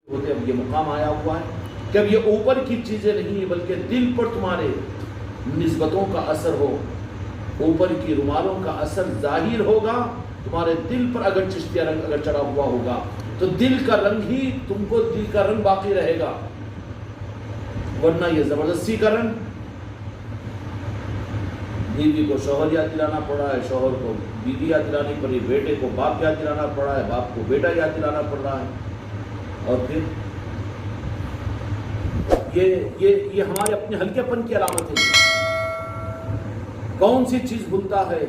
ہوتے اب یہ مقام آیا ہوا ہے کہ اب یہ اوپر کی چیزیں نہیں بلکہ دل پر تمہارے نسبتوں کا اثر ہو. اوپر کی رومالوں کا اثر ظاہر ہوگا تمہارے دل پر. اگر چشتیہ رنگ اگر چڑھا ہوا ہوگا تو دل کا رنگ ہی تم کو دل کا رنگ باقی رہے گا, ورنہ یہ زبردستی کا رنگ. بیوی کو شوہر یاد دلانا پڑ رہا ہے, شوہر کو بیوی یاد دلانی پڑی, بیٹے کو باپ یاد دلانا پڑ رہا ہے, باپ کو بیٹا یاد دلانا پڑ رہا ہے. اور پھر یہ ہمارے اپنے ہلکے پن کی علامت ہے. کون سی چیز بھولتا ہے؟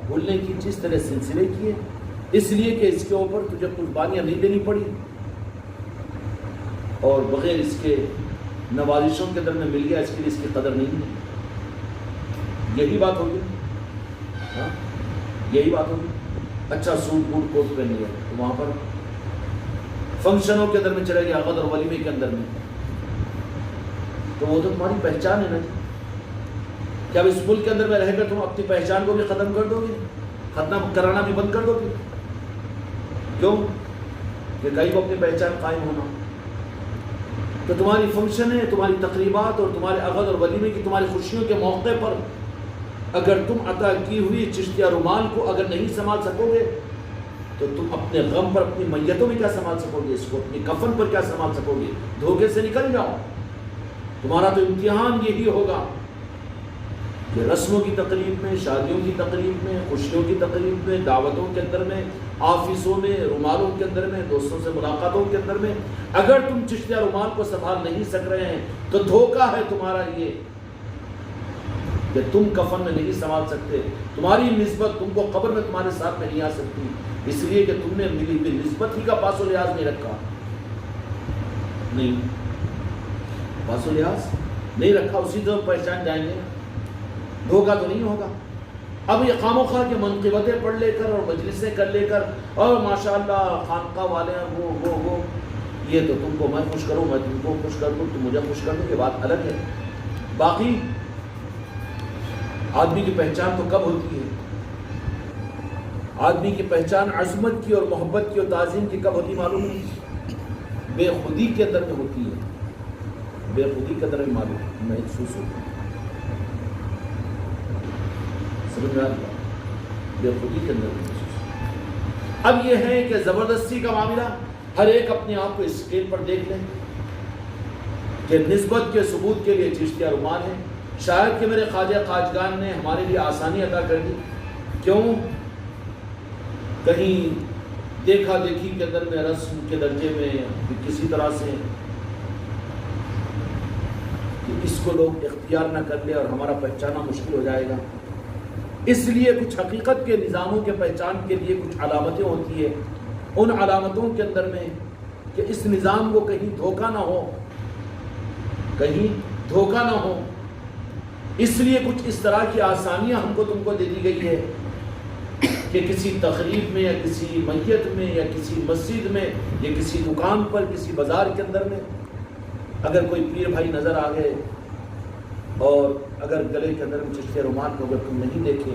بھولنے کی چیز تیرے سلسلے کی ہے, اس لیے کہ اس کے اوپر تجھے قربانیاں نہیں دینی پڑی, اور بغیر اس کے نوازشوں کے در میں مل گیا, اس کے لیے اس کی قدر نہیں ہے. یہی بات ہوگی, ہاں یہی بات ہوگی. اچھا سوٹ بوٹ کوٹ پہن لیا تو وہاں پر فنکشنوں کے اندر میں چلے گیا, عقد اور ولیمے کے اندر میں, تو وہ تو تمہاری پہچان ہے نا جی. کیا اب اس ملک کے اندر میں رہ کر تم اپنی پہچان کو بھی ختم کر دو گے, ختم کرانا بھی بند کر دو گے؟ کیوں کہ کہیں کو اپنی پہچان قائم ہونا. تو تمہاری فنکشن ہے, تمہاری تقریبات اور تمہارے عقد اور ولیمے کی تمہاری خوشیوں کے موقع پر اگر تم عطا کی ہوئی چشتیہ رومال کو اگر نہیں سنبھال سکو گے تو تم اپنے غم پر اپنی میتوں میں کیا سنبھال سکو گے, اس کو اپنی کفن پر کیا سنبھال سکو گے؟ دھوکے سے نکل جاؤ. تمہارا تو امتحان یہی ہوگا کہ رسموں کی تقریب میں, شادیوں کی تقریب میں, خوشیوں کی تقریب میں, دعوتوں کے اندر میں, آفسوں میں, رومالوں کے اندر میں, دوستوں سے ملاقاتوں کے اندر میں اگر تم چشتیہ رومال کو سنبھال نہیں سک رہے ہیں تو دھوکہ ہے تمہارا یہ کہ تم کفن میں نہیں سنبھال سکتے. تمہاری نسبت تم کو قبر میں تمہارے ساتھ میں نہیں آ سکتی, اس لیے کہ تم نے ملی ہوئی نسبت ہی کا پاس و لحاظ نہیں رکھا. نہیں پاس و لحاظ نہیں رکھا, اسی طرح پہچان جائیں گے. دھوکہ تو نہیں ہوگا. اب یہ خام و خواہ کے منقبتیں پڑھ لے کر اور مجلسیں کر لے کر اور ماشاءاللہ خانقاہ والے ہیں وہ یہ تو تم کو میں خوش کروں, میں تم کو خوش کر دوں, تم مجھے خوش کر دوں, یہ بات الگ ہے. باقی آدمی کی پہچان تو کب ہوتی ہے؟ آدمی کی پہچان عظمت کی اور محبت کی اور تعظیم کی کب ہوتی معلوم ہے؟ بے خودی کے اندر میں ہوتی ہے. بے خودی کے اندر میں معلوم محسوس ہوتی ہے. سمجھ میں آ گیا؟ بے خودی کے اندر میں محسوس. اب یہ ہے کہ زبردستی کا معاملہ ہر ایک اپنے آپ کو اسکیل پر دیکھ لیں کہ نسبت کے ثبوت کے لیے چشتیہ رومال ہے. شاید کہ میرے خواجہ خواجگان نے ہمارے لیے آسانی عطا کر دی. کیوں؟ کہیں دیکھا دیکھی کے اندر میں, رسم کے درجے میں کسی طرح سے کہ اس کو لوگ اختیار نہ کر لے اور ہمارا پہچانا مشکل ہو جائے گا. اس لیے کچھ حقیقت کے نظاموں کے پہچان کے لیے کچھ علامتیں ہوتی ہیں. ان علامتوں کے اندر میں کہ اس نظام کو کہیں دھوکہ نہ ہو, کہیں دھوکہ نہ ہو, اس لیے کچھ اس طرح کی آسانیاں ہم کو تم کو دے دی گئی ہے کہ کسی تقریب میں یا کسی میت میں یا کسی مسجد میں یا کسی دکان پر, کسی بازار کے اندر میں اگر کوئی پیر بھائی نظر آ گئے اور اگر گلے کے اندر میں چشتیہ رومال کو اگر تم نہیں دیکھے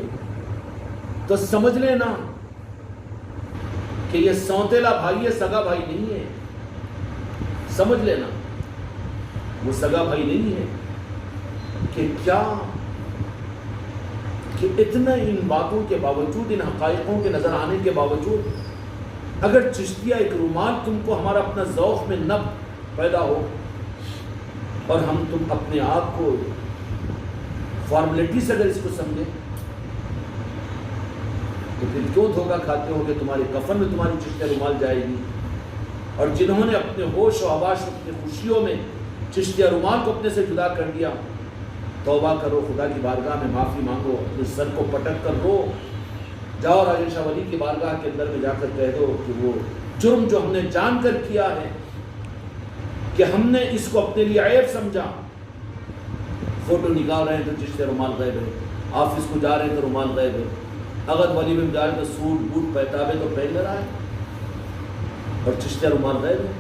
تو سمجھ لینا کہ یہ سونتیلا بھائی ہے, سگا بھائی نہیں ہے. سمجھ لینا وہ سگا بھائی نہیں ہے. کہ کیا کہ اتنا ان باتوں کے باوجود, ان حقائقوں کے نظر آنے کے باوجود اگر چشتیہ ایک رومال تم کو ہمارا اپنا ذوق میں نب پیدا ہو اور ہم تم اپنے آپ کو فارمیلٹی سے اگر اس کو سمجھیں تو پھر کیوں دھوکہ کھاتے ہو کہ تمہارے کفن میں تمہاری چشتیہ رومال جائے گی؟ اور جنہوں نے اپنے ہوش و حواس اپنی خوشیوں میں چشتیہ رومال کو اپنے سے جدا کر دیا, توبہ کرو, خدا کی بارگاہ میں معافی مانگو, اپنے سر کو پٹک کر رو, جاؤ راجہ شاہ ولی کی بارگاہ کے اندر میں جا کر کہہ دو کہ وہ جرم جو ہم نے جان کر کیا ہے کہ ہم نے اس کو اپنے لیے عیب سمجھا. فوٹو نکال رہے ہیں تو چشتیہ رومال غائب ہے, آفس کو جا رہے ہیں تو رومال غائب ہے, عقد ولیمے میں جا رہے ہیں تو سوٹ بوٹ پہتابے تو پہن لے رہا ہے اور چشتیہ رومال غائب ہے.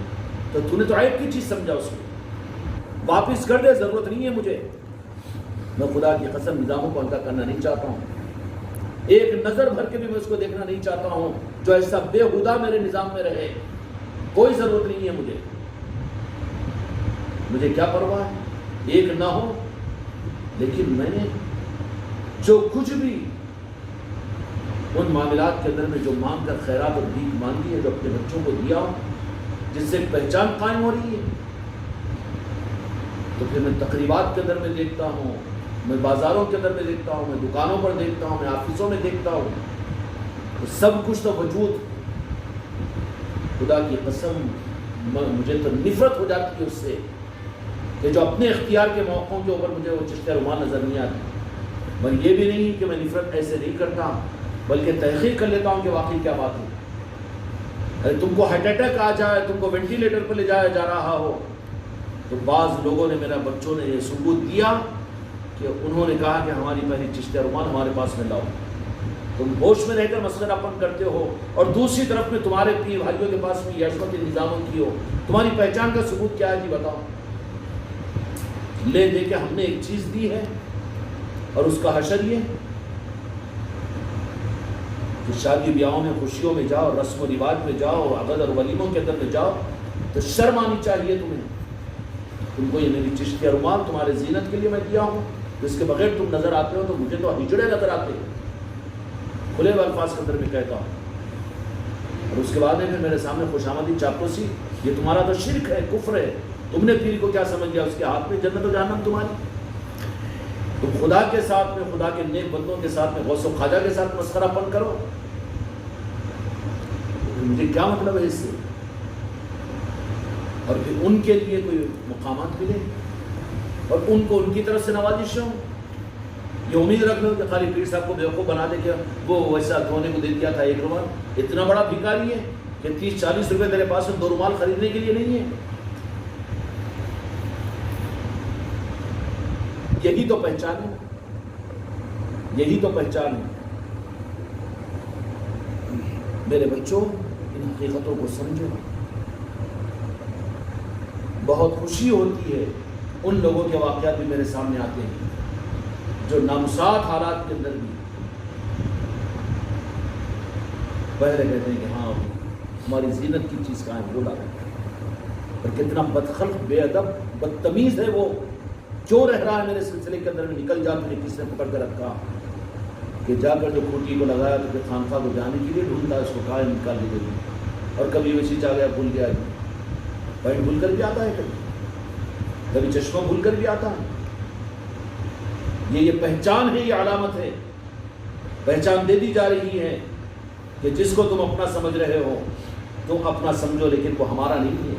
تو تو نے تو عیب کی چیز سمجھا, اس کو واپس کر دے, ضرورت نہیں ہے مجھے. میں خدا کی قسم نظاموں کو ہلکا کرنا نہیں چاہتا ہوں, ایک نظر بھر کے بھی میں اس کو دیکھنا نہیں چاہتا ہوں جو ایسا بے ہدا میرے نظام میں رہے. کوئی ضرورت نہیں ہے مجھے. مجھے کیا پرواہ ہے ایک نہ ہو، لیکن میں نے جو کچھ بھی ان معاملات کے اندر میں جو مانگ کر خیرات اور بھیک مانگی ہے، جو اپنے بچوں کو دیا ہو، جس سے پہچان قائم ہو رہی ہے، تو پھر میں تقریبات کے اندر میں دیکھتا ہوں، میں بازاروں کے اندر میں دیکھتا ہوں، میں دکانوں پر دیکھتا ہوں، میں آفسوں میں دیکھتا ہوں، تو سب کچھ تو وجود، خدا کی قسم مجھے تو نفرت ہو جاتی ہے اس سے کہ جو اپنے اختیار کے موقعوں کے اوپر مجھے وہ چشتہ رومال نظر نہیں آتی۔ میں یہ بھی نہیں کہ میں نفرت ایسے نہیں کرتا، بلکہ تحقیق کر لیتا ہوں کہ واقعی کیا بات ہے۔ اگر تم کو ہارٹ اٹیک آ جائے، تم کو وینٹیلیٹر پر لے جایا جا رہا ہو، تو بعض لوگوں نے، میرا بچوں نے یہ ثبوت دیا کہ انہوں نے کہا کہ ہماری پہلی چشتہ رومال ہمارے پاس میں لاؤ۔ تم ہوش میں رہ کر مسخرہ پن کرتے ہو، اور دوسری طرف میں تمہارے پیر بھائیوں کے پاس میں یہ عصمت نظاموں کی ہو، تمہاری پہچان کا ثبوت کیا ہے جی بتاؤ؟ لے دے کے ہم نے ایک چیز دی ہے اور اس کا حشر یہ کہ شادی بیاہوں میں، خوشیوں میں جاؤ، رسم و رواج میں جاؤ، عقد اور ولیموں کے اندر میں جاؤ تو شرم آنی چاہیے تمہیں۔ تم کو یہ میری چشتہ رومال تمہارے زینت کے لیے میں دیا ہوں، جس کے بغیر تم نظر آتے ہو تو مجھے تو ہجڑے نظر آتے ہیں، کھلے الفاظ کے اندر میں کہتا ہوں۔ اور اس کے بعد میں میرے سامنے خوشامدی چاپلوسی، یہ تمہارا تو شرک ہے، کفر ہے، تم نے پیر کو کیا سمجھ لیا؟ اس کے ہاتھ میں جنت و جہنم تمہاری۔ تم خدا کے ساتھ میں، خدا کے نیک بندوں کے ساتھ میں، غوث و خواجہ کے ساتھ مسخرہ پن کرو، مجھے کیا مطلب ہے اس سے؟ اور پھر ان کے لیے کوئی مقامات ملے اور ان کو ان کی طرف سے نوازش ہو، یہ امید رکھ لو کہ خالی پیر صاحب کو بیوقوف بنا دے کے وہ ویسا دھونے کو دے دیا تھا ایک رومال، اتنا بڑا بھکاری ہے کہ 30-40 روپے تیرے پاس میں 2 رومال خریدنے کے لیے نہیں ہے۔ یہی تو پہچان ہے، یہی تو پہچان ہے۔ میرے بچوں، ان حقیقتوں کو سمجھو۔ بہت خوشی ہوتی ہے ان لوگوں کے واقعات بھی میرے سامنے آتے ہیں جو نامساعد حالات کے اندر بھی پہلے کہتے ہیں کہ ہاں ہماری زینت کی چیز کہاں ہے، وہ لا دیں۔ اور کتنا بدخلق، بے ادب، بدتمیز ہے وہ، کیوں رہ رہا ہے میرے سلسلے کے اندر میں؟ نکل جا، تجھے کس نے پکڑ کر رکھا کہ جا کر جو کھوٹی کو لگایا تو پھر خانقاہ کو جانے کے لیے ڈھونڈتا، اس کو کہا نکال دے دے۔ اور کبھی وسیع آ گیا، بھول گیا، پوائنٹ بھول کر بھی آتا ہے، کبھی چشمہ بھول کر بھی آتا ہے۔ یہ پہچان ہے، یہ علامت ہے، پہچان دے دی جا رہی ہے کہ جس کو تم اپنا سمجھ رہے ہو تم اپنا سمجھو، لیکن وہ ہمارا نہیں ہے۔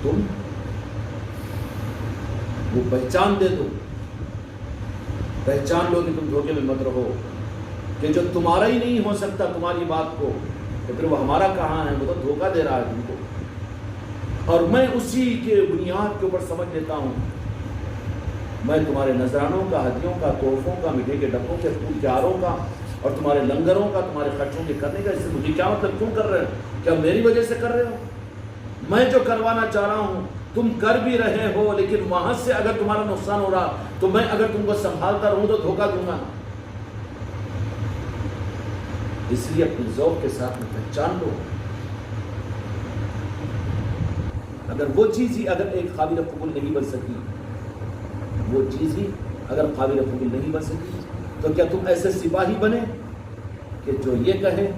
تم وہ پہچان دے دو، پہچان لو کہ تم دھوکے میں مت رہو کہ جو تمہارا ہی نہیں ہو سکتا تمہاری بات کو، تو پھر وہ ہمارا کہاں ہے؟ وہ تو دھوکہ دے رہا ہے تم کو۔ اور میں اسی کے بنیاد کے اوپر سمجھ لیتا ہوں، میں تمہارے نذرانوں کا، ہدیوں کا، تحفوں کا، میٹھے کے ڈبوں کے، پھول کے ہاروں کا، اور تمہارے لنگروں کا، تمہارے خرچوں کے کرنے کا، اس سے مجھے کیا مطلب؟ کیوں کر رہے ہو؟ کیا میری وجہ سے کر رہے ہو؟ میں جو کروانا چاہ رہا ہوں تم کر بھی رہے ہو، لیکن وہاں سے اگر تمہارا نقصان ہو رہا تو میں اگر تم کو سنبھالتا رہوں تو دھوکہ دوں گا۔ اس لیے اپنے ذوق کے ساتھ میں پہچان لو۔ اگر وہ چیز ہی اگر ایک قابل قبول نہیں بن سکی، وہ چیز ہی اگر قابل قبول نہیں بن سکی، تو کیا تم ایسے سپاہی بنے کہ جو یہ کہے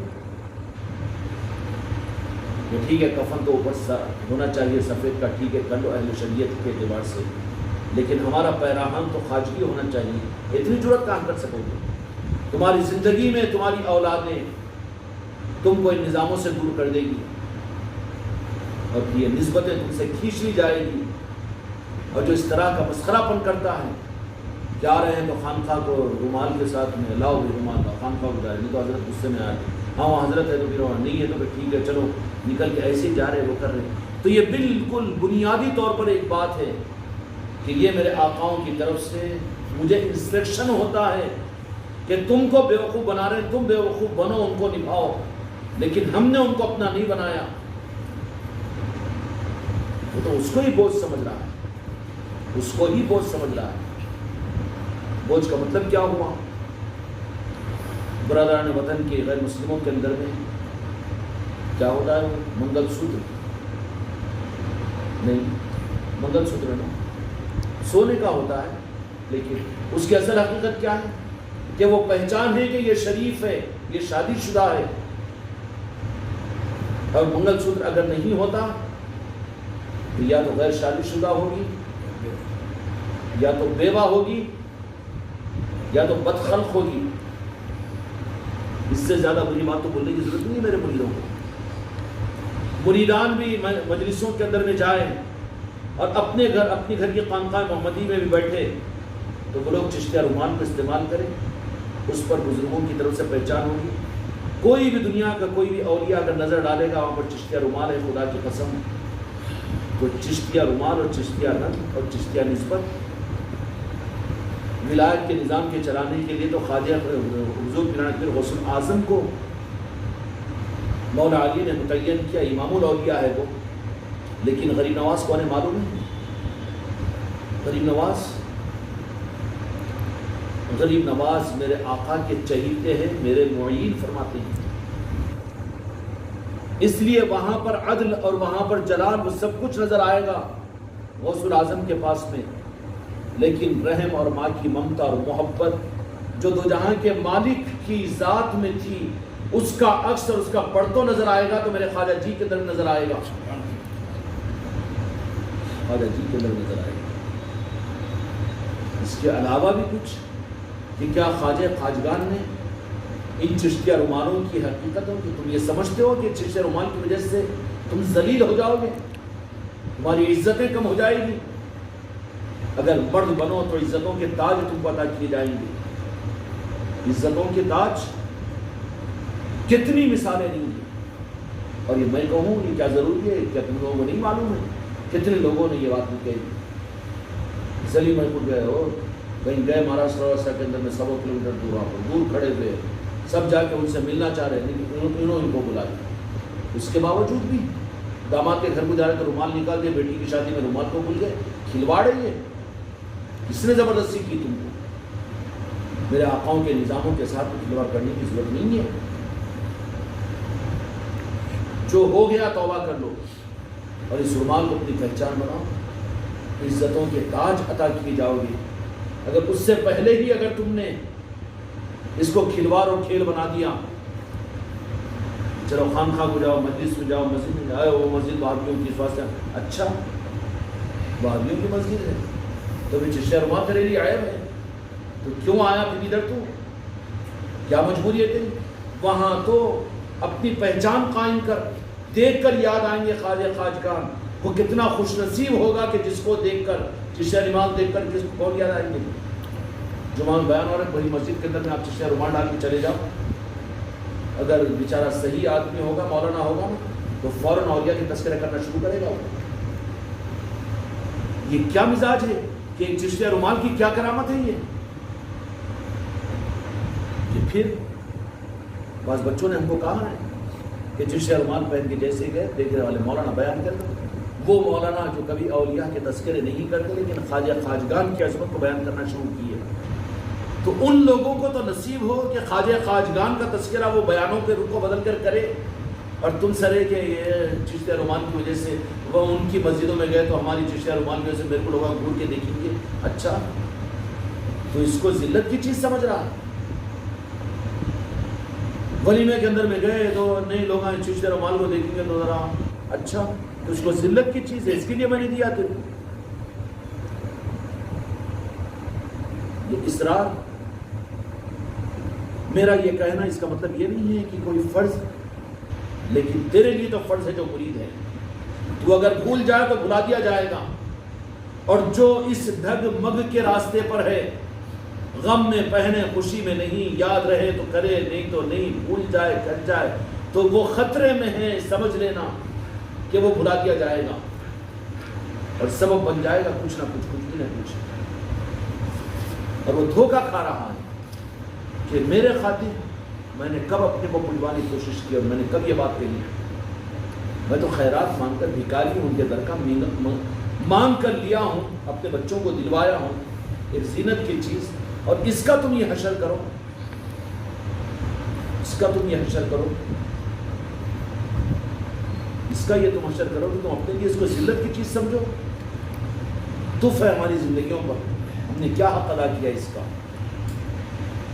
کہ ٹھیک ہے کفن تو اوپر ہونا چاہیے سفید کا، ٹھیک ہے کر لو اہل شریعت کے اعتبار سے، لیکن ہمارا پیراہن تو خواجگی ہونا چاہیے؟ اتنی جرأت کہاں کر سکو گے؟ تمہاری زندگی میں تمہاری اولادیں تم کو ان نظاموں سے دور کر دے گی، اور یہ نسبتیں تم سے کھینچ لی جائے گی۔ اور جو اس طرح کا مسخرہ پن کرتا ہے، جا رہے ہیں تو خانقاہ کو رومال کے ساتھ میں لاؤ بھی رومال کا، خانقاہ کو جا رہے ہیں، نہیں تو حضرت غصے میں آئے، ہاں وہ حضرت ہے تو پھر نہیں ہے تو پھر ٹھیک ہے چلو نکل کے ایسے ہی جا رہے ہیں، وہ کر رہے ہیں۔ تو یہ بالکل بنیادی طور پر ایک بات ہے کہ یہ میرے آقاؤں کی طرف سے مجھے انسٹرکشن ہوتا ہے کہ تم کو بیوقوف بنا رہے ہیں، تم بیوقوف بنو، ان کو نبھاؤ، لیکن ہم نے ان کو اپنا نہیں بنایا۔ وہ تو اس کو ہی بوجھ سمجھ رہا ہے، اس کو ہی بوجھ سمجھ رہا ہے۔ بوجھ کا مطلب کیا ہوا؟ برادران وطن کے غیر مسلموں کے اندر میں کیا ہوتا ہے؟ منگل سوتر نہیں، منگل سوتر نا سونے کا ہوتا ہے، لیکن اس کی اصل حقیقت کیا ہے کہ وہ پہچان ہے کہ یہ شریف ہے، یہ شادی شدہ ہے. اور منگل سوتر اگر نہیں ہوتا تو یا تو غیر شادی شدہ ہوگی، یا تو بیوہ ہوگی، یا تو بدخلق ہوگی. اس سے زیادہ بری بات تو بولنے کی ضرورت نہیں ہے میرے مریدوں کو. مریدان بھی مجلسوں کے اندر میں جائیں اور اپنے گھر کی خانقاہ محمدی میں بھی بیٹھے تو وہ لوگ چشتیہ رومال کو استعمال کریں، اس پر بزرگوں کی طرف سے پہچان ہوگی. کوئی بھی دنیا کا کوئی بھی اولیاء اگر نظر ڈالے گا وہاں پر چشتیہ رومال ہے، خدا کی قسم. تو چشتیہ رومال اور چشتیہ رنگ اور چشتیہ نسبت ولایت کے نظام کے چلانے کے لیے تو خواجہ حضور پیرانا پیر غوث اعظم کو مولا علی نے متعین کیا، امام الاولیاء ہے وہ. لیکن غریب نواز کو انہیں معلوم ہے. غریب نواز میرے آقا کے چہیتے ہیں، میرے معین فرماتے ہیں. اس لیے وہاں پر عدل اور وہاں پر جلال وہ سب کچھ نظر آئے گا غوث الاعظم کے پاس میں. لیکن رحم اور ماں کی ممتا اور محبت جو دو جہاں کے مالک کی ذات میں تھی، اس کا عکس اور اس کا پرتو نظر آئے گا تو میرے خواجہ جی کے اندر نظر آئے گا. خواجہ جی کے اندر نظر آئے گا. اس کے علاوہ بھی کچھ کہ کیا خواجہ خواجگان نے ان چشتیہ رومالوں کی حقیقت ہو کہ تم یہ سمجھتے ہو کہ چشتیہ رومال کی وجہ سے تم ذلیل ہو جاؤ گے، تمہاری عزتیں کم ہو جائیں گی. اگر مرد بنو تو عزتوں کے تاج تم کو عطا کیے جائیں گے. عزتوں کے تاج کتنی مثالیں نہیں ہیں. اور یہ میں کہوں یہ کیا ضروری ہے، کیا تم لوگوں کو نہیں معلوم ہے کتنے لوگوں نے یہ بات نہیں کہی. سلیم محمود گئے ہو کہیں گئے مہاراشٹر کے اندر میں 100 کلومیٹر دور، وہاں پر دور کھڑے ہوئے سب جا کے ان سے ملنا چاہ رہے ہیں، انہوں ان کو بلایا. اس کے باوجود بھی داماد کے گھر کو جا رہے تو رومال نکال دیا، بیٹی کی شادی میں رومال کو بھول گئے. کھلواڑ ہے یہ، کس نے زبردستی کی تم کو؟ میرے آقاؤں کے نظاموں کے ساتھ کھلواڑ کرنے کی ضرورت نہیں ہے. جو ہو گیا توبہ کر لو اور اس رومال کو اپنی پہچان بناؤ. عزتوں کے تاج عطا کیے جاؤ گے. اگر اس سے پہلے ہی اگر تم نے اس کو کھلواڑ اور کھیل بنا دیا، چلو خانقاہ کو جاؤ، مجلس میں جاؤ، مسجد میں جاؤ، وہ مسجد وہابیوں کی اس واسطے، اچھا وہابیوں کی مسجد ہے تو بھی چشتیہ رومال کرے لیے آیا ہے تو کیوں آیا پھر ادھر؟ تو کیا مجبوری ہے تیری؟ وہاں تو اپنی پہچان قائم کر، دیکھ کر یاد آئیں گے خواجہ خواجگان. وہ کتنا خوش نصیب ہوگا کہ جس کو دیکھ کر، چشتیہ رومال دیکھ کر کس کو کون یاد آئیں گے؟ جمعہ بیان ہو رہا ہے بڑی مسجد کے اندر میں آپ چشتیہ رومال ڈال کے چلے جاؤ. اگر بیچارہ صحیح آدمی ہوگا، مولانا ہوگا نا، تو فوراً اولیاء کی تذکرہ کرنا شروع کرے گا. یہ کیا مزاج ہے کہ ایک چشتیہ رومال کی کیا کرامت ہے؟ یہ پھر بعض بچوں نے ہم کو کہا ہے کہ چشتیہ رومال پہن کے جیسے گئے دیکھنے والے مولانا بیان کرتے، وہ مولانا جو کبھی اولیاء کے تذکرے نہیں کرتے لیکن خواجہ خواجگان کی عظمت کو بیان کرنا شروع کیے. تو ان لوگوں کو تو نصیب ہو کہ خواجہ خواجگان کا تذکرہ وہ بیانوں کے رخ کو بدل کر کرے، اور تم سرے کہ یہ چشتیہ رومال کی وجہ سے وہ ان کی مسجدوں میں گئے تو ہماری چشتیہ رومال کی وجہ سے میرے کو لوگ گھور کے دیکھیں گے. اچھا تو اس کو ذلت کی چیز سمجھ رہا ہے. ولیمے کے اندر میں گئے تو نہیں لوگ چشتیہ رومال کو دیکھیں گے تو ذرا اچھا تو اس کو ذلت کی چیز ہے، اس کے لیے میں نے دیا تھا. یہ اسرار میرا یہ کہنا اس کا مطلب یہ نہیں ہے کہ کوئی فرض، لیکن تیرے لیے تو فرض ہے جو مرید ہے. تو اگر بھول جائے تو بھلا دیا جائے گا، اور جو اس ڈھگ مگ کے راستے پر ہے، غم میں پہنے خوشی میں نہیں، یاد رہے تو کرے نہیں تو نہیں، بھول جائے کر جائے تو وہ خطرے میں ہے. سمجھ لینا کہ وہ بھلا دیا جائے گا اور سبب بن جائے گا کچھ نہ کچھ بھی نہ کچھ. اور وہ دھوکہ کھا رہا ہے کہ میرے خاطر میں نے کب اپنے کو بلوانے کی کوشش کی اور میں نے کب یہ بات کہی. میں تو خیرات مانگ کر بھکاری ہوں، ان کے در کا مانگ کر لیا ہوں، اپنے بچوں کو دلوایا ہوں ایک زینت کی چیز. اور اس کا تم یہ حشر کرو، اس کا تم یہ حشر کرو، اس کا یہ تم حشر کرو کہ تم اپنے لیے اس کو ذلت کی چیز سمجھو. تعلق ہے ہماری زندگیوں پر، ہم نے کیا حق ادا کیا اس کا؟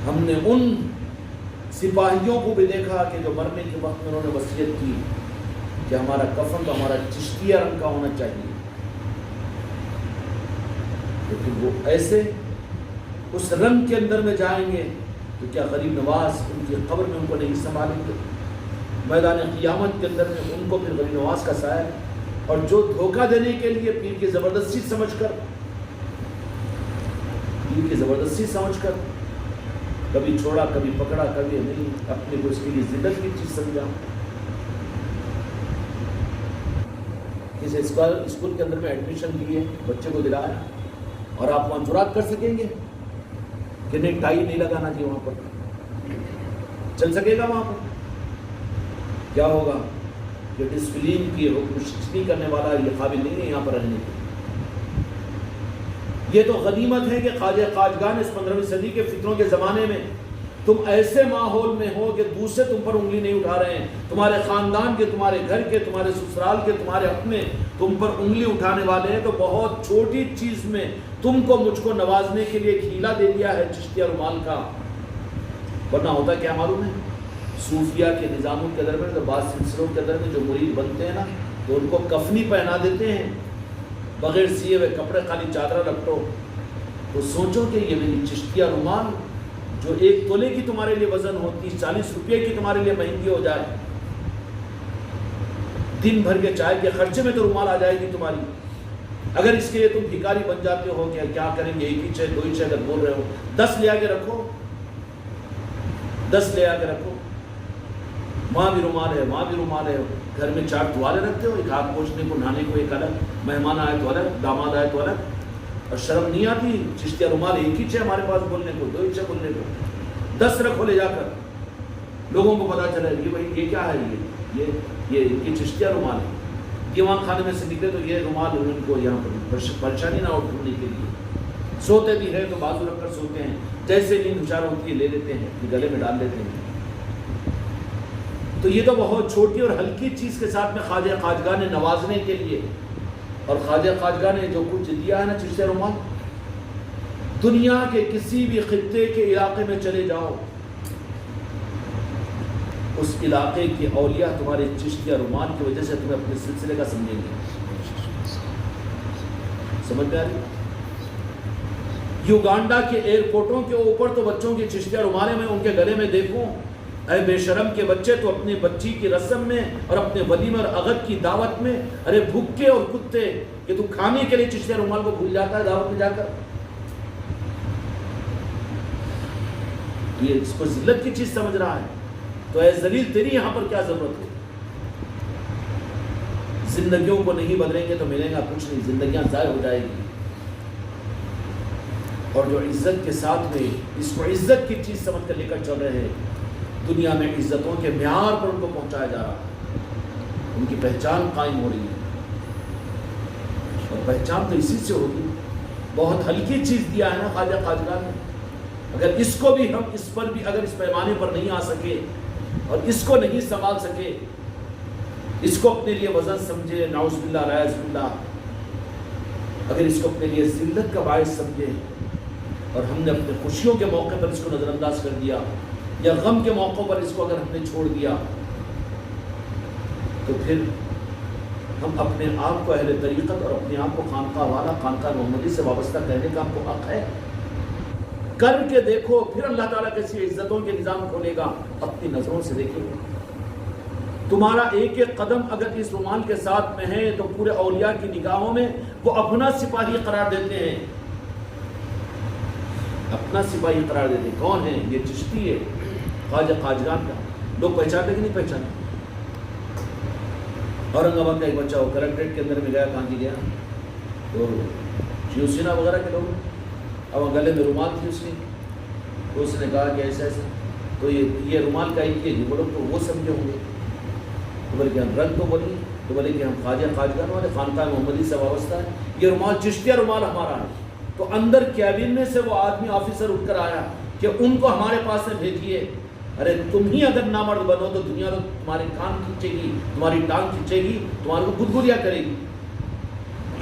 ہم نے ان سپاہیوں کو بھی دیکھا کہ جو مرنے کے وقت میں انہوں نے وصیت کی کہ ہمارا کفن تو ہمارا چشتیہ رنگ کا ہونا چاہیے، لیکن وہ ایسے اس رنگ کے اندر میں جائیں گے تو کیا غریب نواز ان کی قبر میں ان کو نہیں سنبھالیں گے؟ میدان قیامت کے اندر میں ان کو پھر غریب نواز کا سایہ، اور جو دھوکہ دینے کے لیے پیر کی زبردستی سمجھ کر کبھی چھوڑا کبھی پکڑا کبھی نہیں، اپنے کو اس کے لیے ذلت کی چیز سمجھا۔ کسی اسکول کے اندر میں ایڈمیشن لیے، بچے کو دلایا، اور آپ وہاں جرات کر سکیں گے کہ نہیں ٹائی نہیں لگانا چاہیے وہاں پر؟ چل سکے گا وہاں پر؟ کیا ہوگا کہ ڈسپلین کی حکم شکنی کرنے والا یہ قابل نہیں ہے یہاں پر رہنے کے۔ یہ تو غنیمت ہے کہ خواجہ خواجگان اس 15ویں صدی کے فتنوں کے زمانے میں تم ایسے ماحول میں ہو کہ دوسرے تم پر انگلی نہیں اٹھا رہے ہیں، تمہارے خاندان کے، تمہارے گھر کے، تمہارے سسرال کے، تمہارے اپنے تم پر انگلی اٹھانے والے ہیں، تو بہت چھوٹی چیز میں تم کو مجھ کو نوازنے کے لیے ایک ہیلا دے دیا ہے چشتیہ رومال کا۔ ورنہ ہوتا کیا معلوم ہے؟ صوفیہ کے نظاموں کے اندر میں، بعض سلسلوں کے اندر میں جو مرید بنتے ہیں نا، تو ان کو کفنی پہنا دیتے ہیں، بغیر سیے ہوئے کپڑے، خالی چادر لپٹو۔ تو سوچو کہ یہ میری چشتیہ رومال جو 1 تولے کی تمہارے لیے وزن ہوتی، 40 روپے کی تمہارے لیے مہنگی ہو جائے، دن بھر کے چائے کے خرچے میں تو رومال آ جائے گی تمہاری۔ اگر اس کے لیے تم بھکاری بن جاتے ہو کہ کیا کریں گے، 1 ہی چھ 2 ہی چھ اگر بول رہے ہو، 10 لے آ کے رکھو، 10 لے آ کے رکھو۔ وہاں بھی رومال ہے، وہاں بھی رومال ہے، گھر میں 4 توالے رکھتے ہو، ایک ہاتھ پوچھنے کو، نہانے کو ایک الگ، مہمان آئے تو الگ، داماد آئے تو الگ، اور شرم نہیں آتی؟ چشتیہ رومال 1 ہی چھ ہمارے پاس بولنے کو، 2 ہی چھ بولنے کو، 10 رکھو لے جا کر، لوگوں کو پتا چلے یہ بھائی یہ کیا ہے، یہ چشتیہ رومال ہے۔ دیوان خانے میں سے نکلے تو یہ رومال ان کو یہاں پر پریشانی نہ اٹھنے کے لیے، سوتے بھی ہے تو بازو رکھ کر سوتے ہیں، جیسے نیند ہشار ہوتی ہے لے لیتے ہیں، گلے میں ڈال لیتے ہیں۔ تو یہ تو بہت چھوٹی اور ہلکی چیز کے ساتھ میں خواجہ خواجگاہ نے نوازنے کے لیے، اور خواجہ خواجگاہ نے جو کچھ دیا ہے نا چشتیہ رومال، دنیا کے کسی بھی خطے کے علاقے میں چلے جاؤ، اس علاقے کے اولیاء تمہارے چشتیہ رومال کی وجہ سے تمہیں اپنے سلسلے کا سمجھیں گے۔ سمجھ میں آ رہی؟ یوگانڈا کے ایئرپورٹوں کے اوپر تو بچوں کی چشتیہ رومالیں میں ان کے گلے میں دیکھوں، اے بے شرم کے بچے، تو اپنی بچی کی رسم میں اور اپنے ولیمہ اور عقد کی دعوت میں، ارے بھوکے اور کتے کہ تو کھانے کے لیے چشتیہ رومال کو بھول جاتا ہے دعوت میں جا کر۔ یہ اس کو ذلت کی چیز سمجھ رہا ہے، تو اے ذلیل تیری یہاں پر کیا ضرورت ہے؟ زندگیوں کو نہیں بدلیں گے تو ملے گا کچھ نہیں، زندگیاں ضائع ہو جائے گی۔ اور جو عزت کے ساتھ میں اس کو عزت کی چیز سمجھ کر لے کر چل رہے ہیں، دنیا میں عزتوں کے معیار پر ان کو پہنچایا جا رہا ہے، ان کی پہچان قائم ہو رہی ہے، اور پہچان تو اسی سے ہوگی۔ بہت ہلکی چیز دیا ہے نا خواجہ خواجگاہ نے، اگر اس کو بھی ہم اس پر بھی اگر اس پیمانے پر نہیں آ سکے اور اس کو نہیں سنبھال سکے، اس کو اپنے لیے وزن سمجھے، نعوذ باللہ رعوذ باللہ، اگر اس کو اپنے لیے ذلت کا باعث سمجھے، اور ہم نے اپنے خوشیوں کے موقع پر اس کو نظر انداز کر دیا، یا غم کے موقع پر اس کو اگر ہم نے چھوڑ دیا، تو پھر ہم اپنے آپ کو اہل طریقت اور اپنے آپ کو خانقاہ والا، خانقاہ محمدی سے وابستہ کہنے کا ہم کو حق ہے؟ کر کے دیکھو، پھر اللہ تعالیٰ کیسی عزتوں کے نظام کھولے گا، اپنی نظروں سے دیکھو۔ تمہارا ایک ایک قدم اگر اس رومال کے ساتھ میں ہے تو پورے اولیاء کی نگاہوں میں وہ اپنا سپاہی قرار دیتے ہیں، اپنا سپاہی قرار دیتے ہیں۔ کون ہے یہ؟ چشتی ہے، خواجہ خواجگان کا۔ لوگ پہچانتے کہ نہیں پہچانتے؟ اورنگ آباد کا ایک بچہ وہ کلکٹریٹ کے اندر میں گیا، کہاں کی گیا تو شیو سینا وغیرہ کے لوگ، اب گلے میں رومال تھی اس کی، تو اس نے کہا کہ ایسا ایسا، تو یہ رومال کا ایک یہ وہ لوگ تو وہ سمجھے ہوں گے، تو بولے کہ ہم رنگ تو بولی، تو بولے کہ ہم خواجہ خواجگان والے خانقاہ محمدی سے وابستہ ہے، یہ رومال چشتیہ رومال ہمارا ہے۔ تو اندر کیبن میں سے وہ آدمی آفیسر اٹھ کر آیا کہ ان کو ہمارے پاس میں بھیجیے، ارے تم ہی اگر نامرد بنو تو دنیا تو تمہارے کان کھینچے گی، تمہاری ٹانگ کھینچے گی، تمہارے کو گدگدیا کرے گی۔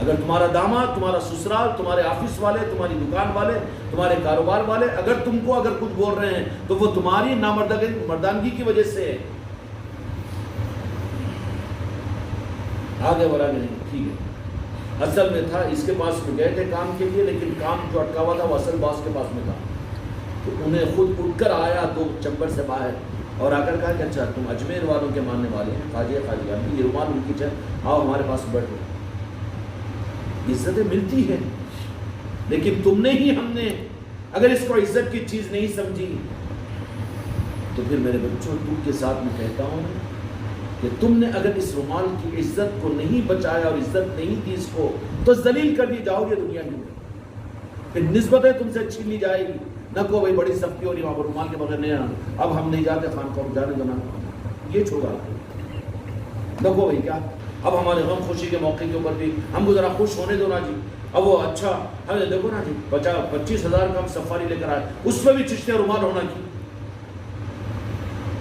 اگر تمہارا داماد، تمہارا سسرال، تمہارے آفس والے، تمہاری دکان والے، تمہارے کاروبار والے اگر تم کو اگر کچھ بول رہے ہیں تو وہ تمہاری مردانگی کی وجہ سے ہے. آگے بڑھا نہیں، ٹھیک ہے. اصل میں تھا اس کے پاس میں گئے تھے کام کے لیے، لیکن کام جو اٹکا ہوا تھا وہ اصل باس کے پاس میں تھا. تو انہیں خود اٹھ کر آیا تو چمبر سے باہر اور آ کر کہا کہ اچھا تم اجمیر والوں کے ماننے والے ہیں، خواجہ خواجہ یہ رومال ان کی آؤ ہمارے پاس بیٹھو. عزتیں ملتی ہیں، لیکن تم نے ہی ہم نے اگر اس کو عزت کی چیز نہیں سمجھی تو پھر میرے بچوں دکھ کے ساتھ میں کہتا ہوں کہ تم نے اگر اس رومال کی عزت کو نہیں بچایا اور عزت نہیں دی اس کو تو ذلیل کر دی جاؤ گے دنیا میں. پھر نسبتیں تم سے چھین لی جائے گی. نہ کو بھائی بڑی سختی ہو رہی وہاں پر رومال کے بغیر نہیں آنا، اب ہم نہیں جاتے خانقاہ جانے دو، یہ چھوڑا. نہ کو بھائی کیا اب ہمارے غم خوشی کے موقع کے اوپر بھی ہم کو ذرا خوش ہونے دو نا جی. اب وہ اچھا ہمیں دیکھو نا جی 25,000 کا ہم سفاری لے کر آئے، اس میں بھی چشتیہ رومال ہونا کی.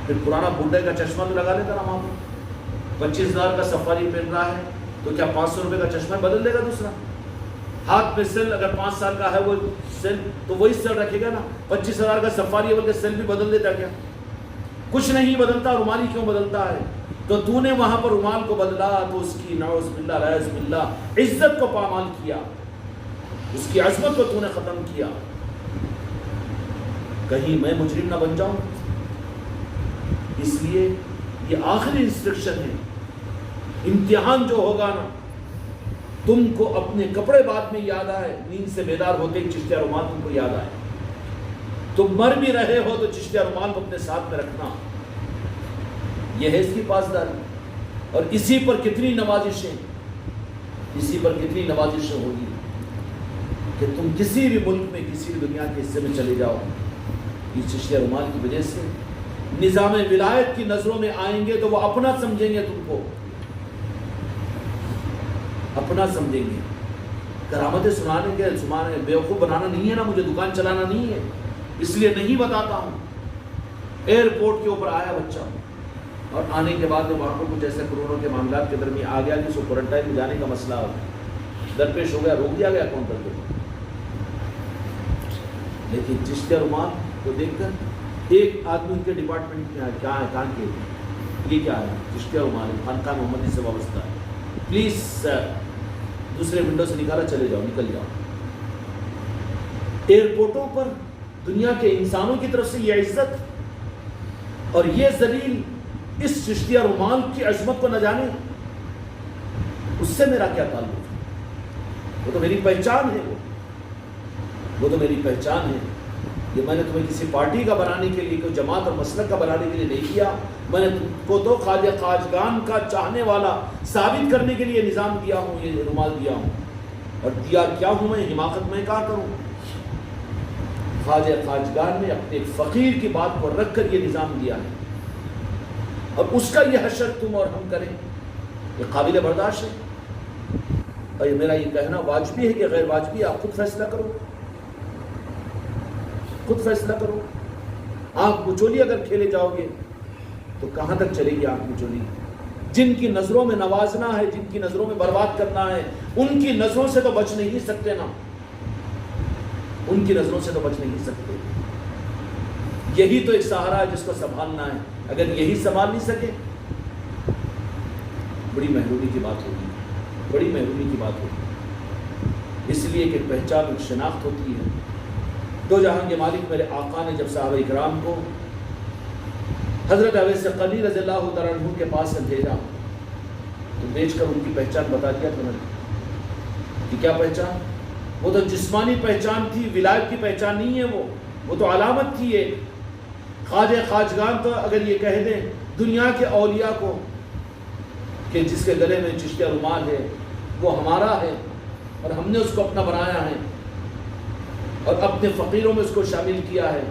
پھر پرانا بڈھے کا چشمہ تو لگا لیتا نا وہاں پر. 25,000 کا سفاری پہن رہا ہے تو کیا 500 روپے کا چشمہ بدل دے گا دوسرا؟ ہاتھ میں سیل اگر 5 سال کا ہے وہ سیل تو وہی سیل رکھے گا نا. 25,000 کا سفاری ہے بلکہ سیل بھی بدل دیتا کیا؟ کچھ نہیں بدلتا. رومال ہی کیوں بدلتا ہے؟ تو نے وہاں پر رومال کو بدلا تو اس کی نعوذ باللہ العیاذ باللہ عزت کو پامال کیا، اس کی عظمت کو تو نے ختم کیا. کہیں میں مجرم نہ بن جاؤں. اس لیے یہ آخری انسٹرکشن ہے. امتحان جو ہوگا نا تم کو اپنے کپڑے بعد میں یاد آئے، نیند سے بیدار ہوتے ہی چشتیہ رومال تم کو یاد آئے. تم مر بھی رہے ہو تو چشتیہ رومال کو اپنے ساتھ میں رکھنا. یہ ہے اس کی پاسداری. اور اسی پر کتنی نوازشیں ہوگی کہ تم کسی بھی ملک میں کسی بھی دنیا کے حصے میں چلے جاؤ، یہ چشتیہ رومال کی وجہ سے نظام ولایت کی نظروں میں آئیں گے تو وہ اپنا سمجھیں گے، تم کو اپنا سمجھیں گے. کرامتیں سنانے کے بیوقوف بنانا نہیں ہے نا، مجھے دکان چلانا نہیں ہے، اس لیے نہیں بتاتا ہوں. ایئرپورٹ کے اوپر آیا بچہ اور آنے کے بعد وہاں پر کچھ ایسے کروڑوں کے معاملات کے درمیان آ گیا کہ اس کو کوارنٹائن میں جانے کا مسئلہ درپیش ہو گیا، روک دیا گیا کاؤنٹر پہ. لیکن چشتیہ رومال کو دیکھ کر ایک آدمی ان کے ڈپارٹمنٹ میں کیا ہے کہاں کے یہ کیا ہے چشتیہ رومال خانقاہ محمدی سے وابستہ ہے، پلیز سر دوسرے ونڈو سے نکالا، چلے جاؤ، نکل جاؤ. ایئرپورٹوں پر دنیا کے انسانوں کی طرف سے یہ عزت اور یہ ذلیل اس چشتیہ رومال کی عظمت کو نہ جانے، اس سے میرا کیا تعلق ہے؟ وہ تو میری پہچان ہے، وہ تو میری پہچان ہے. یہ میں نے تمہیں کسی پارٹی کا بنانے کے لیے، کوئی جماعت اور مسلک کا بنانے کے لیے نہیں کیا. میں نے تم کو تو خواجہ خواجگان کا چاہنے والا ثابت کرنے کے لیے نظام دیا ہوں، یہ رومال دیا ہوں. اور دیا کیا ہوں میں؟ حماقت میں کہا کروں. خواجہ خواجگان نے اپنے فقیر کی بات کو رکھ کر یہ نظام دیا ہے، اور اس کا یہ حشر تم اور ہم کریں، یہ قابل برداشت ہے. اور یہ میرا یہ کہنا واجبی ہے کہ غیر واجبی ہے، آپ خود فیصلہ کرو، خود فیصلہ کرو. آنکھ مچولی اگر کھیلے جاؤ گے تو کہاں تک چلے گی آنکھ مچولی؟ جن کی نظروں میں نوازنا ہے، جن کی نظروں میں برباد کرنا ہے، ان کی نظروں سے تو بچ نہیں سکتے نا، ان کی نظروں سے تو بچ نہیں سکتے. یہی تو ایک سہارا ہے جس کو سنبھالنا ہے. اگر یہی سنبھال نہیں سکے بڑی محرومی کی بات ہوگی، بڑی محرومی کی بات ہوگی. اس لیے کہ پہچان ایک شناخت ہوتی ہے. دو جہاں کے مالک میرے آقا نے جب صحابہ اکرام کو حضرت اویس قرنی رضی اللہ تعالیٰ عنہ کے پاس سے بھیجا تو بھیج کر ان کی پہچان بتا دیا تھا کہ کیا پہچان؟ وہ تو جسمانی پہچان تھی، ولایت کی پہچان نہیں ہے. وہ تو علامت تھی ایک. خواجہ خواجگان تو اگر یہ کہہ دیں دنیا کے اولیاء کو کہ جس کے گلے میں چشتیہ رومال ہے وہ ہمارا ہے اور ہم نے اس کو اپنا بنایا ہے اور اپنے فقیروں میں اس کو شامل کیا ہے،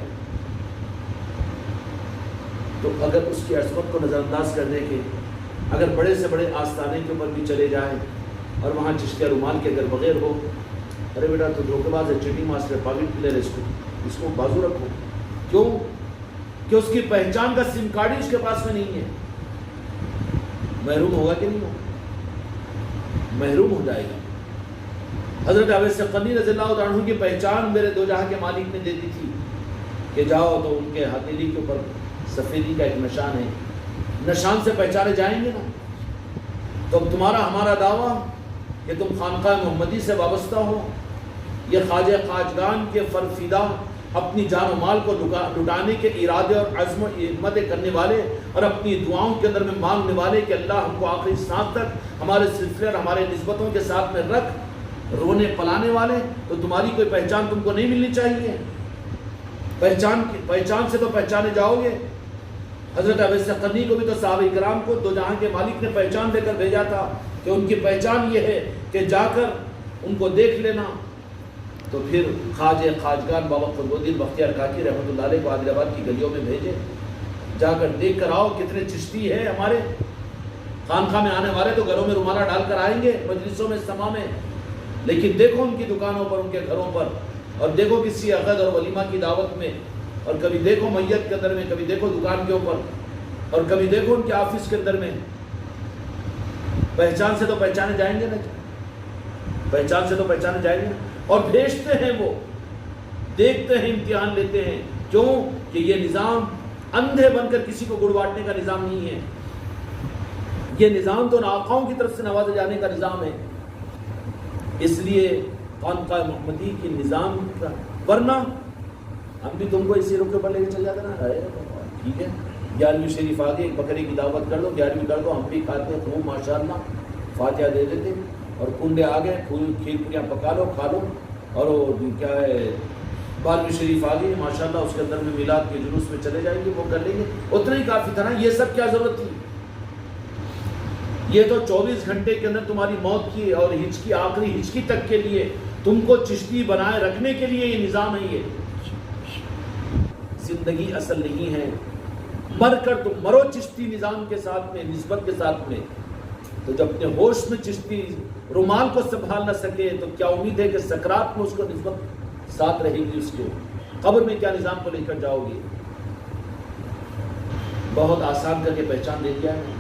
تو اگر اس کی عظمت کو نظر انداز کرنے کے اگر بڑے سے بڑے آستانے کے اوپر بھی چلے جائیں اور وہاں چشتیہ رومال کے اگر بغیر ہو، ارے بیٹا تو دھوکے باز ہے، چیٹنگ ماسٹر ہے، پاگل پلیئر ہے، اس کو بازو رکھو. کیوں کہ اس کی پہچان کا سم کارڈ ہی اس کے پاس میں نہیں ہے. محروم ہوگا کہ نہیں ہوگا؟ محروم ہو جائے گا. حضرت اویس قرنی رضی اللہ عنہ کی پہچان میرے دو جہاں کے مالک نے دے دی تھی کہ جاؤ تو ان کے ہتھیلی کے اوپر سفیدی کا ایک نشان ہے، نشان سے پہچانے جائیں گے نا۔ تو اب تمہارا ہمارا دعویٰ کہ تم خانقاہ محمدی سے وابستہ ہو، یہ خواجہ خواجگان کے فرفیدہ اپنی جان و مال کو لٹانے کے ارادے اور عزم و ہمت کرنے والے اور اپنی دعاؤں کے اندر میں مانگنے والے کہ اللہ ہم کو آخری سانس تک ہمارے سلسلے اور ہمارے نسبتوں کے ساتھ میں رکھ، رونے پلانے والے، تو تمہاری کوئی پہچان تم کو نہیں ملنی چاہیے؟ پہچان سے تو پہچانے جاؤ گے۔ حضرت اویس قرنی کو بھی تو صحابہ کرام کو دو جہاں کے مالک نے پہچان دے کر بھیجا تھا کہ ان کی پہچان یہ ہے کہ جا کر ان کو دیکھ لینا۔ تو پھر خواجہ خواجگان بابا قطب الدین بختیار کاکی رحمۃ اللہ علیہ کو عادل آباد کی گلیوں میں بھیجے، جا کر دیکھ کر آؤ کتنے چشتی ہے ہمارے خانقاہ میں آنے والے، تو گھروں میں رومالہ ڈال کر آئیں گے مجلسوں میں اجتماع میں، لیکن دیکھو ان کی دکانوں پر، ان کے گھروں پر، اور دیکھو کسی عقد اور ولیمہ کی دعوت میں، اور کبھی دیکھو میت کے اندر میں، کبھی دیکھو دکان کے اوپر، اور کبھی دیکھو ان کے آفس کے اندر میں۔ پہچان سے تو پہچانے جائیں گے نا، پہچان سے تو پہچانے جائیں گے، اور بھیجتے ہیں وہ، دیکھتے ہیں، امتحان لیتے ہیں۔ کیوں کہ یہ نظام اندھے بن کر کسی کو گڑ بانٹنے کا نظام نہیں ہے، یہ نظام تو آقاؤں کی طرف سے نوازے جانے کا نظام ہے۔ اس لیے خانقاہ محمدی کی نظام کا، ورنہ ہم بھی تم کو اسی رخ پر لے کے چل جاتے نا، ٹھیک ہے 11ویں شریف آ گئی، ایک بکرے کی دعوت کر دو، 11ویں کر دو، ہم بھی کھاتے ہیں خوب ماشاءاللہ، فاتحہ دے دیتے، اور کنڈے آ گئے، کھیر پوریاں پکا لو، کھا لو، اور وہ کیا ہے 12ویں شریف آ گئی ماشاءاللہ، اس کے اندر میں میلاد کے جلوس میں چلے جائیں گے، وہ کر لیں گے، اتنا ہی کافی تھا نا۔ یہ سب کیا ضرورت تھی؟ یہ تو 24 گھنٹے کے اندر تمہاری موت کی اور ہچکی، آخری ہچکی تک کے لیے تم کو چشتی بنائے رکھنے کے لیے یہ نظام ہے۔ یہ زندگی اصل نہیں ہے، مر کر تم مرو چشتی نظام کے ساتھ میں، نسبت کے ساتھ میں۔ تو جب اپنے ہوش میں چشتی رومال کو سنبھال نہ سکے تو کیا امید ہے کہ سکرات میں اس کو نسبت ساتھ رہے گی؟ اس کے قبر میں کیا نظام کو لے کر جاؤ گے؟ بہت آسان کر کے پہچان دے دیا ہے،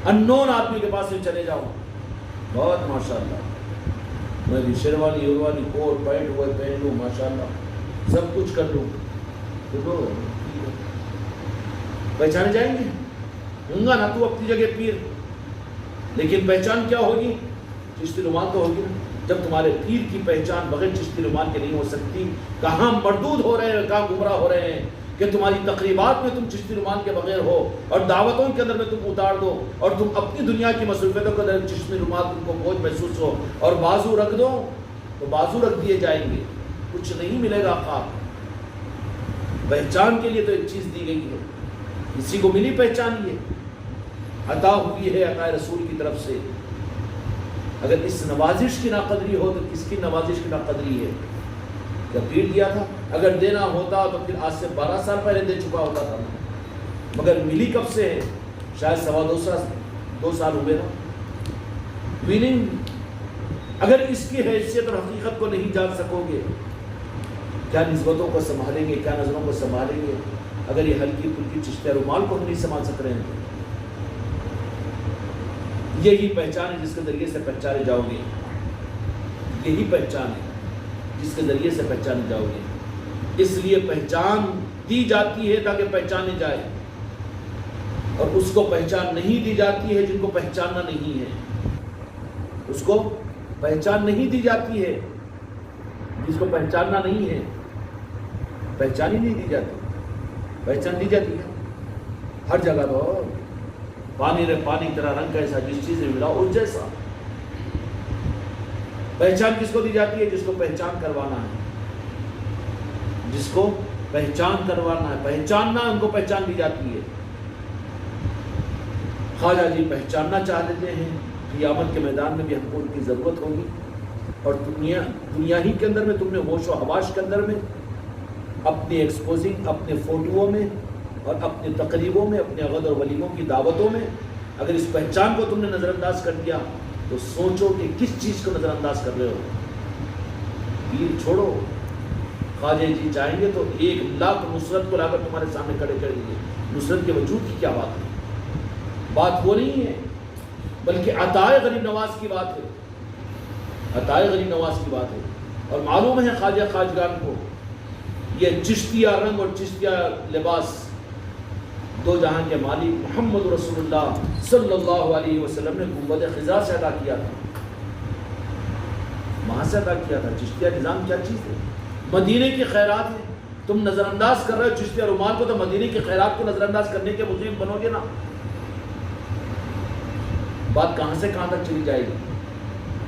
اننون آدمی کے پاس سے چلے جاؤ، بہت ماشاءاللہ میں بھی شیروانی یوروانی کوٹ پینٹ ہوئے پہن لوں، ماشاءاللہ سب کچھ کر لوں، تو پہچانے جائیں گے؟ ہوں گا نا تو اپنی جگہ پیر، لیکن پہچان کیا ہوگی؟ چشتی رومال تو ہوگی نا۔ جب تمہارے پیر کی پہچان بغیر چشتی رومال کے نہیں ہو سکتی، کہاں مردود ہو رہے ہیں، کہاں گمراہ ہو رہے ہیں کہ تمہاری تقریبات میں تم چشتی رومال کے بغیر ہو، اور دعوتوں کے اندر میں تم اتار دو، اور تم اپنی دنیا کی مصروفیتوں کے اندر چشتی رومال تم کو بوجھ محسوس ہو، اور بازو رکھ دو تو بازو رکھ دیے جائیں گے، کچھ نہیں ملے گا خواب۔ پہچان کے لیے تو ایک چیز دی گئی ہے، کسی کو ملی پہچان، یہ عطا ہوئی ہے عطا رسول کی طرف سے۔ اگر اس نوازش کی ناقدری ہو تو کس کی نوازش کی ناقدری ہے؟ جب پیر دیا تھا، اگر دینا ہوتا تو پھر آج سے 12 سال پہلے دے چکا ہوتا تھا، مگر ملی کب سے ہے؟ شاید 2 سال ہوئے نا، میننگ اگر اس کی حیثیت اور حقیقت کو نہیں جان سکو گے، کیا نسبتوں کو سنبھالیں گے، کیا نظروں کو سنبھالیں گے؟ اگر یہ ہلکی پھلکی چشتہ رومال کو نہیں سنبھال سک رہے ہیں، یہی پہچان ہے جس کے ذریعے سے پہچانے جاؤ گے، یہی پہچان ہے جس کے ذریعے سے پہچانے جاؤ گے۔ اس لیے پہچان دی جاتی ہے تاکہ پہچانے جائے، اور اس کو پہچان نہیں دی جاتی ہے جن کو پہچاننا نہیں ہے، اس کو پہچان نہیں دی جاتی ہے جس کو پہچاننا نہیں ہے، پہچان ہی نہیں دی جاتی، پہچان دی جاتی ہے ہر جگہ۔ تو پانی رے پانی تیرا رنگ کیسا، جس چیز میں ملا اس جیسا۔ پہچان کس کو دی جاتی ہے؟ جس کو پہچان کروانا ہے، جس کو پہچان کروانا ہے، پہچاننا ان کو پہچان دی جاتی ہے۔ خواجہ جی پہچاننا چاہ لیتے ہیں، قیامت کے میدان میں بھی ہم کو ان کی ضرورت ہوگی، اور دنیا ہی کے اندر میں تم نے ہوش و حواس کے اندر میں اپنی ایکسپوزنگ، اپنے فوٹوؤں میں اور اپنے تقریبوں میں، اپنے عقد اور ولیموں کی دعوتوں میں اگر اس پہچان کو تم نے نظر انداز کر دیا تو سوچو کہ کس چیز کو نظر انداز کر رہے ہو۔ پیر چھوڑو، خواجہ جی چاہیں گے تو 1 لاکھ نصرت کو لا کر تمہارے سامنے کھڑے کر دیں گے۔ نصرت کے وجود کی کیا بات ہے؟ بات وہ نہیں ہے، بلکہ عطائے غریب نواز کی بات ہے۔ عطائے غنی نواز کی بات ہے. اور معلوم ہے خواجہ خواجگان کو یہ چشتیہ رنگ اور چشتیہ لباس دو جہاں کے مالک محمد رسول اللہ صلی اللہ علیہ وسلم نے گنبد خضرا سے ادا کیا تھا، وہاں سے ادا کیا تھا. چشتیہ نظام کیا چیز ہے؟ مدینے کی خیرات ہے. تم نظر انداز کر رہے ہو چشتیہ رومال کو، تو مدینے کی خیرات کو نظر انداز کرنے کے مجرم بنو گے نا. بات کہاں سے کہاں تک چلی جائے گی.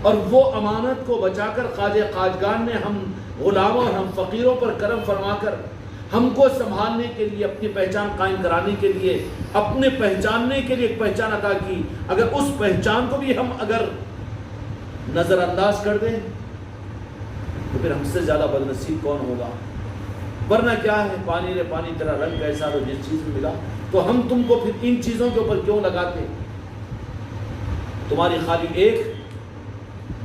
اور وہ امانت کو بچا کر خواجہ خواجگان نے ہم غلاموں اور ہم فقیروں پر کرم فرما کر ہم کو سنبھالنے کے لیے، اپنی پہچان قائم کرانے کے لیے، اپنے پہچاننے کے لیے ایک پہچان عطا کی. اگر اس پہچان کو بھی ہم اگر نظر انداز کر دیں تو پھر ہم سے زیادہ بدنصیب کون ہوگا. ورنہ کیا ہے، پانی رے پانی تیرا رنگ کیسا، تو جس چیز میں ملا تو ہم تم کو پھر ان چیزوں کے اوپر کیوں لگاتے. تمہاری خالی ایک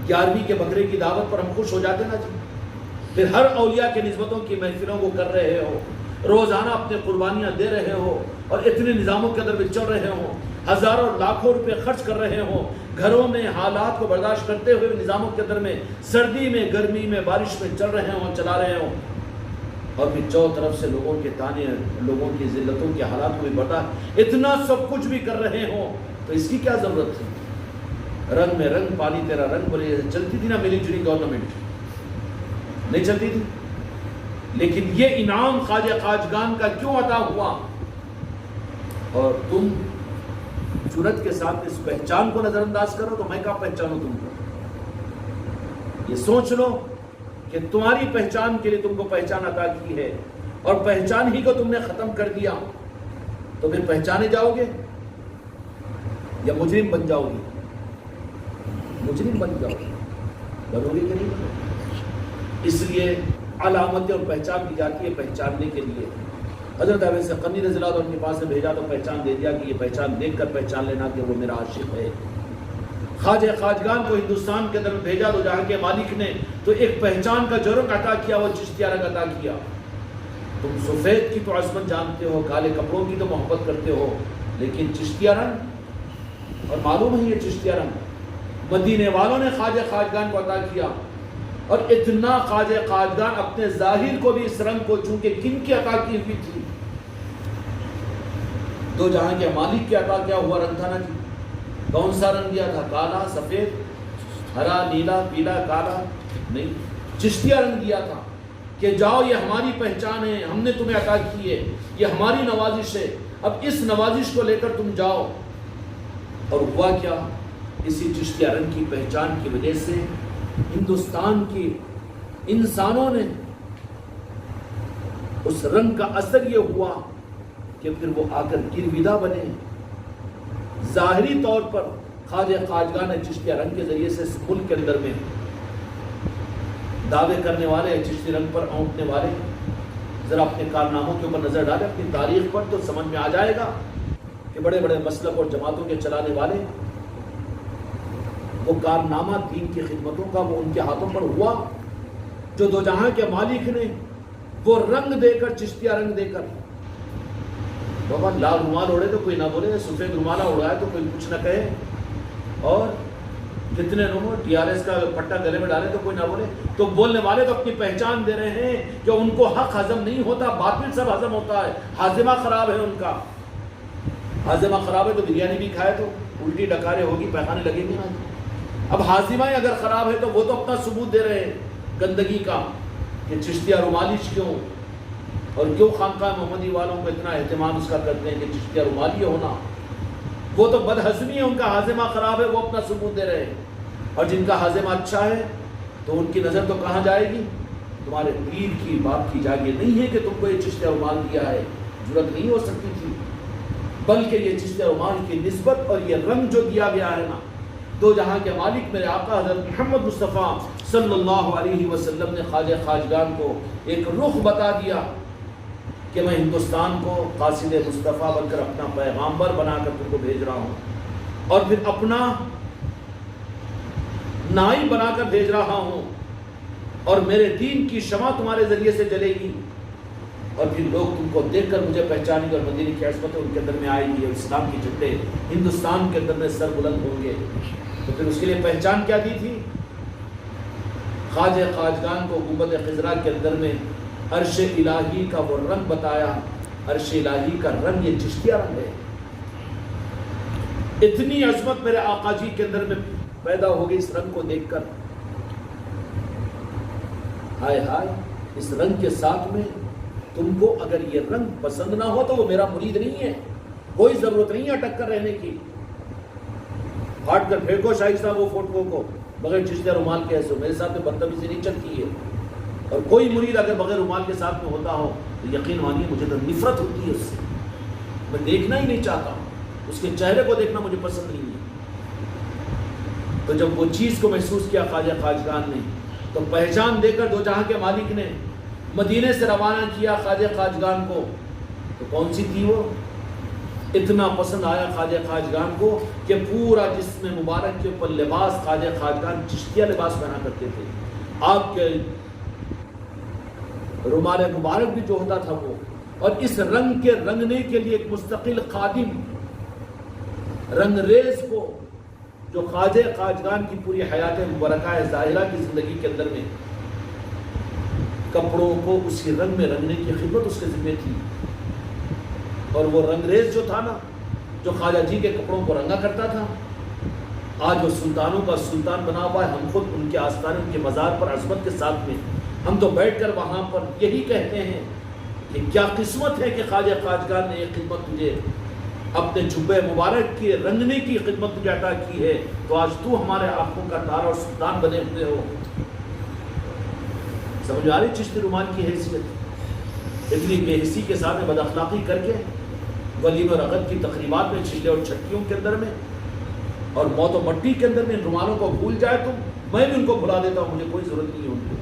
11ویں کے بکرے کی دعوت پر ہم خوش ہو جاتے نا جی. پھر ہر اولیاء کے نسبتوں کی محفلوں کو کر رہے ہو، روزانہ اپنے قربانیاں دے رہے ہو، اور اتنے نظاموں کے اندر بھی چل رہے ہو، ہزاروں لاکھوں روپے خرچ کر رہے ہو، گھروں میں حالات کو برداشت کرتے ہوئے نظاموں کے اندر میں سردی میں گرمی میں بارش میں چل رہے ہوں، چلا رہے ہوں، اور پھر چو طرف سے لوگوں کے تانے، لوگوں کی ذلتوں کے حالات کو بھی برداشت، اتنا سب کچھ بھی کر رہے ہوں تو اس کی کیا ضرورت تھی. رنگ میں رنگ، پانی تیرا رنگ بولے چلتی تھی نا ملی جلی گورنمنٹ، نہیں چلتی تھی. لیکن یہ انعام خواجہ خواجگان کا کیوں عطا ہوا؟ اور تم جرأت کے ساتھ اس پہچان کو نظر انداز کرو تو میں کہاں پہچانوں تم کو. یہ سوچ لو کہ تمہاری پہچان کے لیے تم کو پہچان عطا کی ہے، اور پہچان ہی کو تم نے ختم کر دیا تو پھر پہچانے جاؤ گے یا مجرم بن جاؤ گے؟ مجرم بن جاؤ گے، بنو گے کہ نہیں بنو گے. اس لیے علامتیں اور پہچان دی جاتی ہے پہچاننے کے لیے. حضرت ابو سقنی رضی اللہ عنہ کے پاس سے بھیجا تو پہچان دے دیا کہ یہ پہچان دیکھ کر پہچان لینا کہ وہ میرا عاشق ہے. خواجہ خواجگان کو ہندوستان کے اندر بھیجا تو جہاں کے مالک نے تو ایک پہچان کا جو رنگ عطا کیا وہ چشتیہ رنگ عطا کیا. تم سفید کی تو عظمت جانتے ہو، کالے کپڑوں کی تو محبت کرتے ہو، لیکن چشتیہ رنگ، اور معلوم ہے یہ چشتیہ رنگ مدینے والوں نے خواجہ خواجگان کو عطا کیا. اور اتنا خواجہ خواجگان اپنے ظاہر کو بھی اس رنگ کو چونکہ کن کی عطا کی ہوئی تھی، دو جہاں کے مالک کی عطا کیا ہوا رنگ تھا نا جی. کون سا رنگ دیا تھا؟ کالا، سفید، ہرا، نیلا، پیلا، کالا نہیں، چشتیہ رنگ دیا تھا کہ جاؤ یہ ہماری پہچان ہے، ہم نے تمہیں عطا کی ہے، یہ ہماری نوازش ہے، اب اس نوازش کو لے کر تم جاؤ. اور ہوا کیا؟ اسی چشتیہ رنگ کی پہچان کی وجہ سے ہندوستان کی انسانوں نے اس رنگ کا اثر یہ ہوا کہ پھر وہ آ کر گرویدہ بنے. ظاہری طور پر خواجہ خواجگان چشتیہ رنگ کے ذریعے سے اس ملک کے اندر میں دعوے کرنے والے، چشتی رنگ پر اونٹنے والے، ذرا اپنے کارناموں کے اوپر نظر ڈالیں، اپنی تاریخ پر، تو سمجھ میں آ جائے گا کہ بڑے بڑے مسلک اور جماعتوں کے چلانے والے وہ کارنامہ دین کی خدمتوں کا وہ ان کے ہاتھوں پر ہوا جو دو جہاں کے مالک نے وہ رنگ دے کر، چشتیہ رنگ دے کر، بابا لال رومال اوڑے تو کوئی نہ بولے، سفید رومالہ اڑائے تو کوئی کچھ نہ کہے، اور جتنے لوگوں ٹی آر ایس کا پٹا گلے میں ڈالے تو کوئی نہ بولے. تو بولنے والے تو اپنی پہچان دے رہے ہیں کہ ان کو حق ہضم نہیں ہوتا، باطل سب ہضم ہوتا ہے، ہاضمہ خراب ہے ان کا. ہاضمہ خراب ہے تو بریانی بھی کھائے تو الٹی ڈکارے ہوگی، پیخانے لگیں گے نا. اب ہاضمہ ہی اگر خراب ہے تو وہ تو اپنا ثبوت دے رہے ہیں گندگی کا کہ چشتیہ رومالش کیوں، اور کیوں خانقاہ محمدی والوں کو اتنا اہتمام اس کا کرتے ہیں کہ چشتیہ رومالی ہونا. وہ تو بدہضمی ہے، ان کا ہاضمہ خراب ہے، وہ اپنا ثبوت دے رہے ہیں. اور جن کا ہاضمہ اچھا ہے تو ان کی نظر تو کہاں جائے گی؟ تمہارے پیر کی بات کی جائے. نہیں ہے کہ تم کو یہ چشتیہ رومال دیا ہے، ضرورت نہیں ہو سکتی تھی، بلکہ یہ چشتیہ رومال کی نسبت اور یہ رنگ جو دیا گیا ہے نا، دو جہاں کے مالک میرے آقا حضرت محمد مصطفیٰ صلی اللہ علیہ وسلم نے خواجہ خواجگان کو ایک رخ بتا دیا کہ میں ہندوستان کو قاصد مصطفیٰ بن کر اپنا پیغامبر بنا کر تم کو بھیج رہا ہوں، اور پھر اپنا نائی بنا کر بھیج رہا ہوں، اور میرے دین کی شمع تمہارے ذریعے سے جلے گی، اور پھر لوگ تم کو دیکھ کر مجھے پہچانیں گے، اور مدینے کی عظمت ان کے اندر میں آئے گی، اور اسلام کے جھنڈے ہندوستان کے اندر میں سر بلند ہوں گے. تو پھر اس کے لیے پہچان کیا دی تھی؟ خواجہ خواجگان کو گنبد خضرا کے اندر میں عرش الہی کا وہ رنگ بتایا. عرش الہی کا رنگ یہ چشتیہ رنگ ہے. اتنی عظمت میرے آقا جی کے اندر میں پیدا ہو گئی اس رنگ کو دیکھ کر. ہائے ہائے، اس رنگ کے ساتھ میں تم کو اگر یہ رنگ پسند نہ ہو تو وہ میرا مرید نہیں ہے. کوئی ضرورت نہیں ہے اٹک کر رہنے کی. پھاٹ کر پھینکو شاہی صاحب وہ فوٹو کو بغیر چشتیہ رومال کے. ایسے میرے ساتھ میں بدتمیزی نہیں چلتی ہے. اور کوئی مرید اگر بغیر رومال کے ساتھ میں ہوتا ہو تو یقین مانیے مجھے تو نفرت ہوتی ہے اس سے. میں دیکھنا ہی نہیں چاہتا ہوں. اس کے چہرے کو دیکھنا مجھے پسند نہیں ہے. تو جب وہ چیز کو محسوس کیا خواجہ خواجگان نے تو پہچان دے کر دو جہاں کے مالک نے مدینے سے روانہ کیا خواجہ خواجگان کو. تو کون سی تھی وہ؟ اتنا پسند آیا خواجہ خواجگان کو کہ پورا جسم مبارک کے اوپر لباس خواجہ خواجگان چشتیہ لباس پہنا کرتے تھے. آپ کے رومال مبارک بھی جو ہوتا تھا وہ. اور اس رنگ کے رنگنے کے لیے ایک مستقل خادم رنگریز کو جو خواجہ خواجگان کی پوری حیات مبارکہ ظاہرہ کی زندگی کے اندر میں کپڑوں کو اسی رنگ میں رنگنے کی خدمت اس کے ذمہ تھی. اور وہ رنگریز جو تھا نا، جو خواجہ جی کے کپڑوں کو رنگا کرتا تھا، آج وہ سلطانوں کا سلطان بنا ہوا ہے. ہم خود ان کے آستانے، ان کے مزار پر عظمت کے ساتھ میں ہم تو بیٹھ کر وہاں پر یہی کہتے ہیں کہ کیا قسمت ہے کہ خواجہ خواجگان نے یہ خدمت تجھے اپنے جبہ مبارک کے رنگنے کی خدمت تجھے عطا کی ہے. تو آج تو ہمارے آنکھوں کا تارا اور سلطان بنے ہوئے ہو. سمجھ آ رہی چشتی رومان کی حیثیت؟ اتنی بے حسی کے ساتھ بد اخلاقی کر کے ولیم و رغد کی تقریبات میں چھلے اور چھٹیوں کے اندر میں اور موت و مٹی کے اندر میں ان رومالوں کو بھول جائے تو میں بھی ان کو بھلا دیتا ہوں. مجھے کوئی ضرورت نہیں ہے ان کو،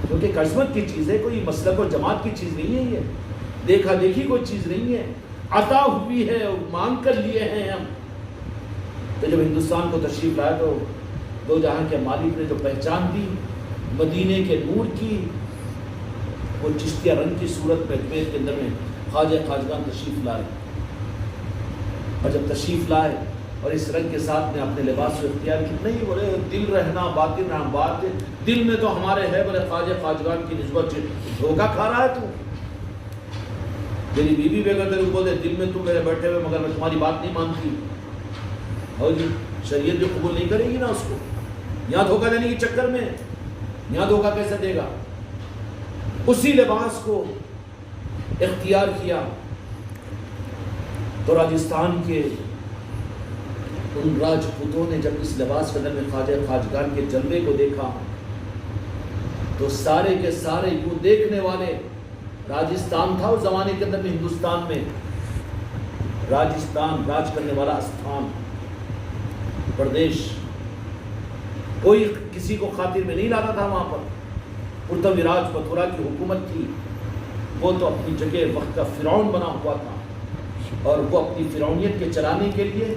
کیونکہ عظمت کی چیز ہے. کوئی مسلک و جماعت کی چیز نہیں ہے. یہ دیکھا دیکھی کوئی چیز نہیں ہے. عطا ہوئی ہے اور مانگ کر لیے ہیں ہم. تو جب ہندوستان کو تشریف لایا تو دو جہاں کے مالک نے جو پہچان دی مدینے کے نور کی، وہ چشتیہ رنگ کی صورت میں اجمیر کے اندر میں خواجہ خواجگان تشریف لائے. اور جب تشریف لائے اور اس رنگ کے ساتھ میں اپنے لباس کو اختیار کی، نہیں بولے دل رہنا باطن رہنا. بات دل میں تو ہمارے ہے بولے خواجہ خواجگان کی نسبت دھوکہ کھا رہا ہے تو. میری بیوی بھی اگر تیرے کو بولے دل میں تم میرے بیٹھے ہوئے مگر میں تمہاری بات نہیں مانتی، ہو جی شریعت جو قبول نہیں کرے گی نا اس کو. یہاں دھوکہ دینے کے چکر میں یہاں دھوکہ کیسے دے گا؟ اسی لباس کو اختیار کیا. تو راجستھان کے ان راجپوتوں نے جب اس لباس کے اندر میں خواجہ خواجگان کے جلوے کو دیکھا تو سارے کے سارے یوں دیکھنے والے، راجستھان تھا اس زمانے کے اندر میں ہندوستان میں، راجستھان راج کرنے والا استھان پردیش، کوئی کسی کو خاطر میں نہیں لاتا تھا. وہاں پر پرتوی راج پتورا کی حکومت تھی. وہ تو اپنی جگہ وقت کا فرعون بنا ہوا تھا اور وہ اپنی فرعونیت کے چلانے کے لیے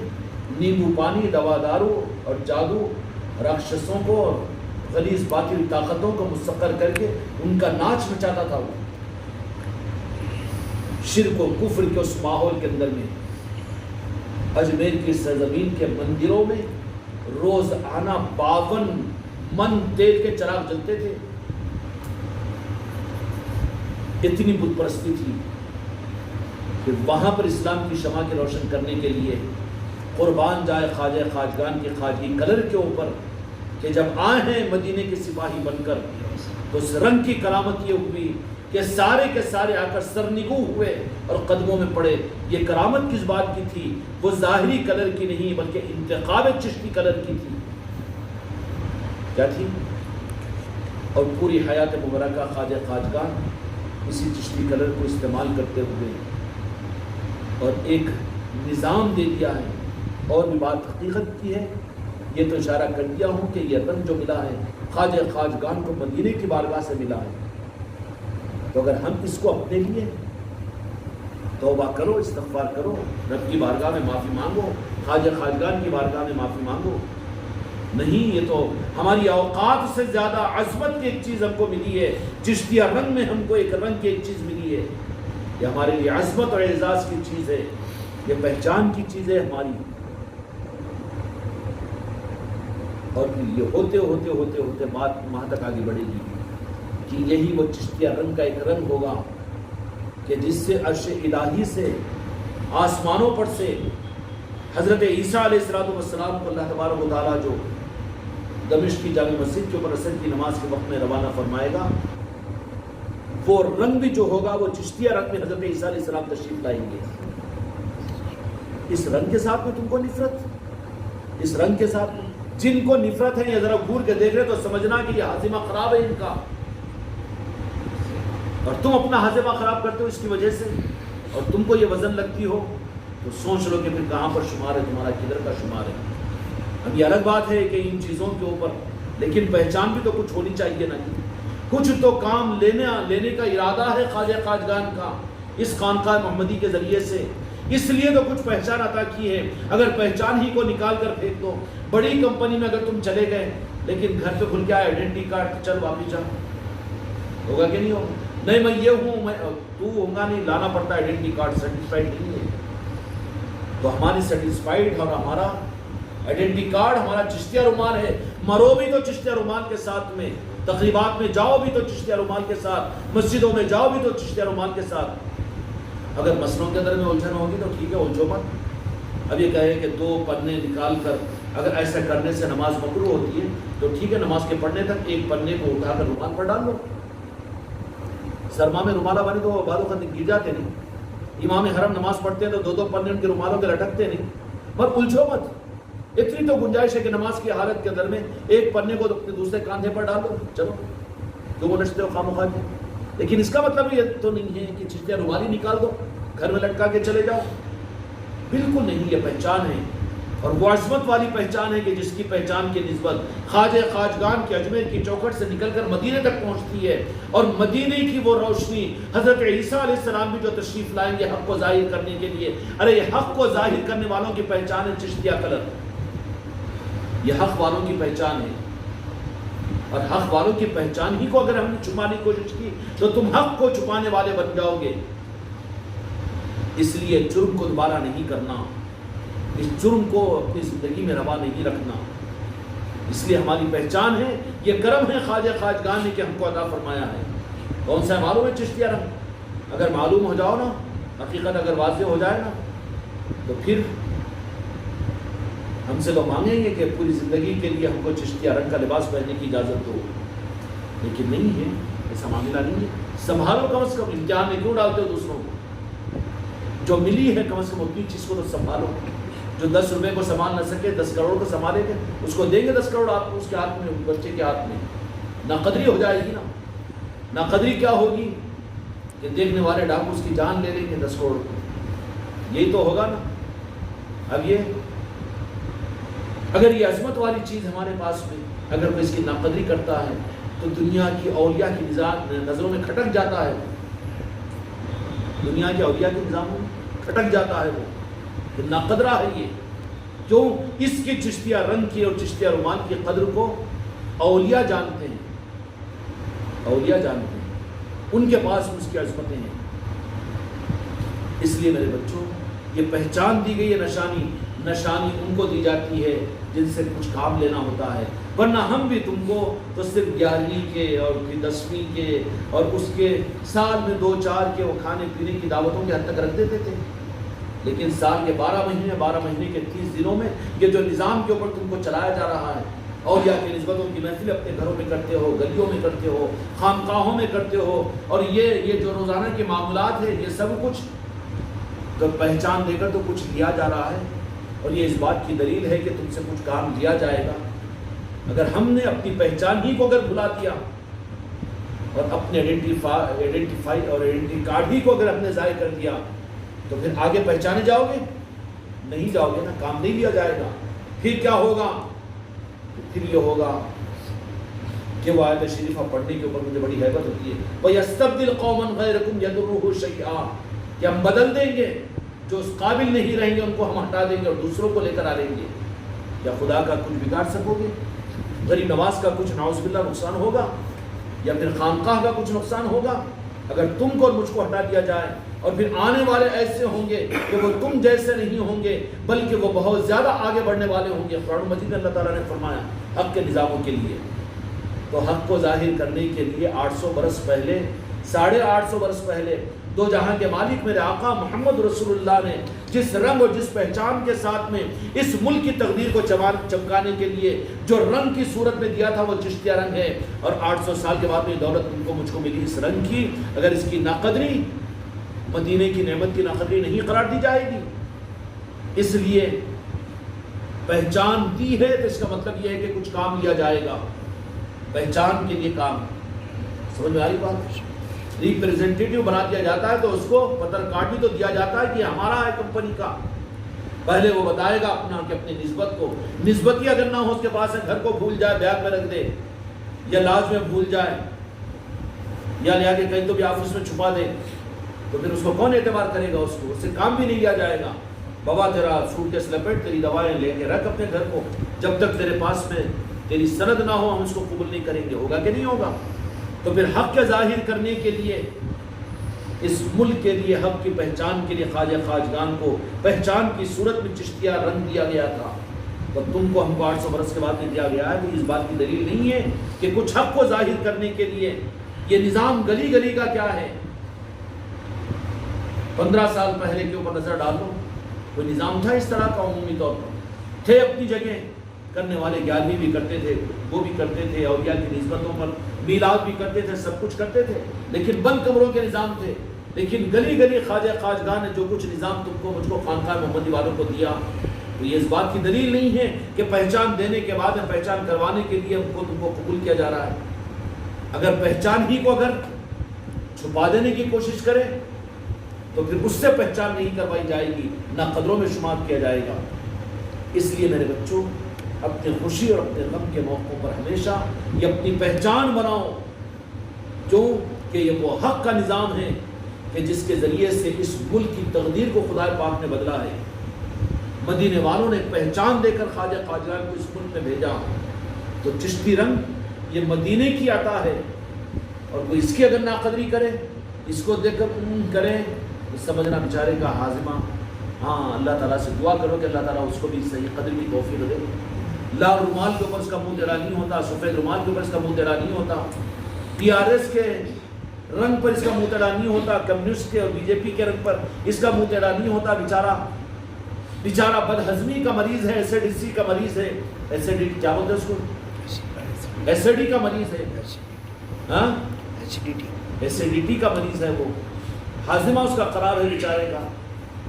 نیمبو پانی، دوا دارو اور جادو، راکشسوں کو اور غلیظ باطل طاقتوں کو مسخر کر کے ان کا ناچ نچاتا تھا. وہ شرک و کفر کے اس ماحول کے اندر میں اجمیر کی سرزمین کے مندروں میں روز آنا 52 من تیل کے چراغ جلتے تھے. اتنی بت پرستی تھی کہ وہاں پر اسلام کی شمع کے روشن کرنے کے لیے قربان جائے خواجہ خواجگان کے خواجگی کلر کے اوپر کہ جب آئے ہیں مدینے کے سپاہی بن کر تو اس رنگ کی کرامت یہ ہوئی کہ سارے کے سارے آ کر سرنگو ہوئے اور قدموں میں پڑے. یہ کرامت کس بات کی تھی؟ وہ ظاہری کلر کی نہیں بلکہ انتخاب چشتی کلر کی تھی. کیا تھی؟ اور پوری حیات مبارکہ خواجہ خواجگان اسی چشتی کلر کو استعمال کرتے ہوئے اور ایک نظام دے دیا ہے. اور بھی بات حقیقت کی ہے، یہ تو اشارہ کر دیا ہوں کہ یہ رنگ جو ملا ہے خواجہ خواجگان کو مدینے کی بارگاہ سے ملا ہے. تو اگر ہم اس کو اپنے لیے توبہ کرو، استغفار کرو، رب کی بارگاہ میں معافی مانگو، خواجہ خواجگان کی بارگاہ میں معافی مانگو. نہیں، یہ تو ہماری اوقات سے زیادہ عظمت کی ایک چیز ہم کو ملی ہے. چشتیہ رنگ میں ہم کو ایک رنگ کی ایک چیز ملی ہے. یہ ہمارے لیے عظمت اور اعزاز کی چیز ہے، یہ پہچان کی چیز ہے ہماری. اور یہ ہوتے ہوتے ہوتے ہوتے بات وہاں تک آگے بڑھے گی کہ یہی وہ چشتیہ رنگ کا ایک رنگ ہوگا کہ جس سے عرش الہی سے آسمانوں پر سے حضرت عیسیٰ علیہ السلام کو اللہ تبارک و تعالیٰ جو دمشق کی جامع مسجد کے اوپر عصر کی نماز کے وقت میں روانہ فرمائے گا، وہ رنگ بھی جو ہوگا وہ چشتیہ رنگ میں حضرت عیسیٰ علیہ السلام تشریف لائیں گے۔ اس رنگ کے ساتھ میں تم کو نفرت، اس رنگ کے ساتھ میں جن کو نفرت ہے یہ ذرا گھور کے دیکھ رہے تو سمجھنا کہ یہ ہاضمہ خراب ہے ان کا، اور تم اپنا ہاضمہ خراب کرتے ہو اس کی وجہ سے، اور تم کو یہ وزن لگتی ہو تو سوچ لو کہ پھر کہاں پر شمار ہے تمہارا، کدھر کا شمار ہے۔ اب یہ الگ بات ہے کہ ان چیزوں کے اوپر لیکن پہچان بھی تو کچھ ہونی چاہیے نا، کچھ تو کام لینے کا ارادہ ہے خواجہ خواجگان کا اس خانقاہ محمدی کے ذریعے سے، اس لیے تو کچھ پہچان عطا کی ہے۔ اگر پہچان ہی کو نکال کر پھینک دو، بڑی کمپنی میں اگر تم چلے گئے لیکن گھر پہ کھل کے آئے آئیڈینٹی کارڈ، چل واپس جا، ہوگا کہ نہیں ہوگا؟ نہیں میں یہ ہوں، میں تو ہوگا نہیں، لانا پڑتا ہے آئیڈینٹی کارڈ، سرٹیفائڈ نہیں ہے۔ تو ہماری سیٹسفائیڈ اور ہمارا آئیڈینٹی کارڈ ہمارا چشتیہ رومال ہے، مرو بھی تو چشتیہ رومال کے ساتھ میں، تقریبات میں جاؤ بھی تو چشتیہ رومال کے ساتھ، مسجدوں میں جاؤ بھی تو چشتیہ رومال کے ساتھ۔ اگر مسئلوں کے اندر میں الجھن ہوگی تو ٹھیک ہے، الجھو مت۔ اب یہ کہے کہ 2 پنے نکال کر اگر ایسا کرنے سے نماز مکروہ ہوتی ہے تو ٹھیک ہے، نماز کے پڑھنے تک ایک پنے کو اٹھا کر رومال پر ڈال لو۔ سرما میں رومالہ بانی تو بعضوں کا گر جاتے نہیں، امام حرم نماز پڑھتے ہیں تو 2 پنے ان کے رومالوں کے لٹکتے نہیں، پر الجھو مت۔ اتنی تو گنجائش ہے کہ نماز کی حالت کے اندر میں ایک پنے کو اپنے دوسرے کاندھے پر ڈال دو، چلو جو وہ نشتے ہو خواہ کے۔ لیکن اس کا مطلب یہ تو نہیں ہے کہ چشتیہ رومال ہی نکال دو، گھر میں لٹکا کے چلے جاؤ، بالکل نہیں۔ یہ پہچان ہے، اور وہ عظمت والی پہچان ہے کہ جس کی پہچان کی نسبت خواجہ خواجگان کے اجمیر کی چوکھٹ سے نکل کر مدینے تک پہنچتی ہے، اور مدینے کی وہ روشنی حضرت عیسیٰ علیہ السلام بھی جو تشریف لائیں گے حق کو ظاہر کرنے کے لیے، ارے یہ حق کو ظاہر کرنے والوں کی پہچان ہے چشتیہ کلر، یہ حق والوں کی پہچان ہے۔ اور حق والوں کی پہچان ہی کو اگر ہم نے چھپانے کی کوشش کی تو تم حق کو چھپانے والے بن جاؤ گے۔ اس لیے جرم کو دوبارہ نہیں کرنا، اس جرم کو اپنی زندگی میں روا نہیں رکھنا، اس لیے ہماری پہچان ہے، یہ کرم ہے خواجہ خواجگان نے کہ ہم کو عطا فرمایا ہے۔ کون سا معلوم ہے چشتیہ رنگ؟ اگر معلوم ہو جاؤ نا، حقیقت اگر واضح ہو جائے نا، تو پھر ہم سے لوگ مانگیں گے کہ پوری زندگی کے لیے ہم کو چشتیہ رنگ کا لباس پہننے کی اجازت دو، لیکن نہیں ہے، ایسا معاملہ نہیں ہے۔ سنبھالو کم از کم، امتحان میں کیوں ڈالتے ہو دوسروں کو؟ جو ملی ہے کم از کم اپنی چیز کو تو سنبھالو۔ جو 10 روپے کو سنبھال نہ سکے 10 کروڑ کو سنبھالے گے، اس کو دیں گے 10 کروڑ آپ کو، اس کے ہاتھ میں، بچے کے ہاتھ میں، ناقدری ہو جائے گی نا۔ ناقدری کیا ہوگی کہ دیکھنے والے ڈاکو اس کی جان لے لیں گے 10 کروڑ کو، یہی تو ہوگا نا۔ اب یہ اگر یہ عظمت والی چیز ہمارے پاس میں اگر کوئی اس کی ناقدری کرتا ہے تو دنیا کی اولیاء کی نظروں میں کھٹک جاتا ہے، دنیا کے اولیاء کے نظاموں میں کھٹک جاتا ہے، وہ ناقدرہ ہے۔ یہ کیوں؟ اس کی چشتیہ رنگ کی اور چشتیہ رومان کی قدر کو اولیاء جانتے ہیں، اولیاء جانتے ہیں، ان کے پاس اس کی عظمتیں ہیں۔ اس لیے میرے بچوں، یہ پہچان دی گئی ہے، نشانی ان کو دی جاتی ہے جن سے کچھ کام لینا ہوتا ہے، ورنہ ہم بھی تم کو تو صرف 11ویں کے اور 10ویں کے اور اس کے سال میں 2-4 کے وہ کھانے پینے کی دعوتوں کے حد تک رکھ دیتے تھے، لیکن سال کے 12 مہینے کے 30 دنوں میں یہ جو نظام کے اوپر تم کو چلایا جا رہا ہے، اولیاء کی نسبتوں کی محفل اپنے گھروں میں کرتے ہو، گلیوں میں کرتے ہو، خانقاہوں میں کرتے ہو، اور یہ جو روزانہ کے معاملات ہیں، یہ سب کچھ تو پہچان دے کر تو کچھ لیا جا رہا ہے، اور یہ اس بات کی دلیل ہے کہ تم سے کچھ کام لیا جائے گا۔ اگر ہم نے اپنی پہچان ہی کو اگر بھلا دیا اور اپنے آئیڈینٹیفائی اور آئیڈینٹی کارڈ ہی کو اگر ہم نے ضائع کر دیا تو پھر آگے پہچانے جاؤ گے؟ نہیں جاؤ گے نا، کام نہیں لیا جائے گا۔ پھر کیا ہوگا؟ پھر یہ ہوگا کہ وہ آیت شریفہ پڑھنے کے اوپر مجھے بڑی ہیبت ہوتی ہے، وَيَسْتَبْدِلْ قَوْمًا غَيْرَكُمْ يَضُرُّهُ شَيْئًا، کہ ہم بدل دیں گے، جو اس قابل نہیں رہیں گے ان کو ہم ہٹا دیں گے اور دوسروں کو لے کر آ لیں گے۔ کیا خدا کا کچھ بگاڑ سکو گے؟ غریب نواز کا کچھ نعوذ باللہ نقصان ہوگا؟ یا پھر خانقاہ کا کچھ نقصان ہوگا؟ اگر تم کو اور مجھ کو ہٹا دیا جائے اور پھر آنے والے ایسے ہوں گے کہ وہ تم جیسے نہیں ہوں گے بلکہ وہ بہت زیادہ آگے بڑھنے والے ہوں گے. قرآن مجید میں اللہ تعالیٰ نے فرمایا حق کے نظاموں کے لیے. تو حق کو ظاہر کرنے کے لیے 800 برس پہلے 850 برس پہلے دو جہاں کے مالک میرے آقا محمد رسول اللہ نے جس رنگ اور جس پہچان کے ساتھ میں اس ملک کی تقدیر کو چمکانے کے لیے جو رنگ کی صورت میں دیا تھا وہ چشتیہ رنگ ہے. اور 800 سال کے بعد میں دولت تم کو مجھ کو ملی اس رنگ کی. اگر اس کی ناقدری مدینے کی نعمت کی ناقدری نہیں قرار دی جائے گی. اس لیے پہچان دی ہے تو اس کا مطلب یہ ہے کہ کچھ کام لیا جائے گا. پہچان کے لیے کام سمجھ میں آ رہی بات. ریپریزنٹیٹیو بنا دیا جاتا ہے تو اس کو پتر کارڈ بھی تو دیا جاتا ہے کہ ہمارا ہے کمپنی کا. پہلے وہ بتائے گا اپنا کہ اپنی نسبت کو نسبت ہی اگر نہ ہو اس کے پاس ہے گھر کو بھول جائے بیگ میں رکھ دے یا لاج میں بھول جائے یا لے کے کہیں تو بھی آفس میں چھپا دے تو پھر اس کو کون اعتبار کرے گا. اس کو اس سے کام بھی نہیں لیا جائے گا. بابا تیرا سوٹ کیس لپیٹ تیری دوائیں لے کے رکھ اپنے گھر کو جب تک تیرے پاس میں تیری سند نہ ہو ہم اس کو قبول نہیں کریں گے. ہوگا کہ نہیں ہوگا. تو پھر حق کے ظاہر کرنے کے لیے اس ملک کے لیے حق کی پہچان کے لیے خواجہ خواجگان کو پہچان کی صورت میں چشتیہ رنگ دیا گیا تھا. تو تم کو ہم کو 800 برس کے بعد میں دیا گیا ہے. تو اس بات کی دلیل نہیں ہے کہ کچھ حق کو ظاہر کرنے کے لیے یہ نظام گلی گلی کا کیا ہے. 15 سال پہلے کے اوپر نظر ڈالو کوئی نظام تھا اس طرح کا. عمومی طور پر تھے اپنی جگہ کرنے والے 11ویں بھی کرتے تھے وہ بھی کرتے تھے اولیاء کی نسبتوں پر میلاد بھی کرتے تھے سب کچھ کرتے تھے لیکن بند کمروں کے نظام تھے. لیکن گلی گلی خواجہ خواجگان نے جو کچھ نظام تم کو مجھ کو خانقاہ محمدی والوں کو دیا تو یہ اس بات کی دلیل نہیں ہے کہ پہچان دینے کے بعد میں پہچان کروانے کے لیے ہم کو تم کو قبول کیا جا رہا ہے. اگر پہچان ہی کو اگر چھپا دینے کی کوشش کرے تو پھر اس سے پہچان نہیں کروائی جائے گی نہ قدروں میں شمار کیا جائے گا. اس لیے میرے بچوں اپنی خوشی اور اپنے غم کے موقعوں پر ہمیشہ یہ اپنی پہچان بناؤ جو کہ یہ وہ حق کا نظام ہے کہ جس کے ذریعے سے اس ملک کی تقدیر کو خدا پاک نے بدلا ہے. مدینے والوں نے پہچان دے کر خواجہ خواجگان کو اس ملک میں بھیجا. تو چشتی رنگ یہ مدینے کی عطا ہے اور کوئی اس کی اگر ناقدری کرے اس کو دیکھ کر کرے تو سمجھنا بیچارے کا ہاضمہ. ہاں اللہ تعالیٰ سے دعا کرو کہ اللہ تعالیٰ اس کو بھی صحیح قدر کی توفیق دے. لال رومال کے اوپر اس کا منہ ٹیڑھا نہیں ہوتا, سفید رومال کے اوپر اس کا منہ ٹیڑھا نہیں ہوتا, PRS کے رنگ پر اس کا منہ ٹیڑھا نہیں ہوتا, کمیونسٹ کے اور BJP کے رنگ پر اس کا منہ ٹیڑھا نہیں ہوتا. بیچارہ بدہضمی کا مریض ہے, ایسیڈیٹی کا مریض ہے. ایسیڈیٹی کیا بولتے ہیں اس کو؟ ایسیڈی کا مریض ہے. ہاں ایسیڈیٹی کا مریض ہے. وہ ہاضمہ اس کا خراب ہے بیچارے کا,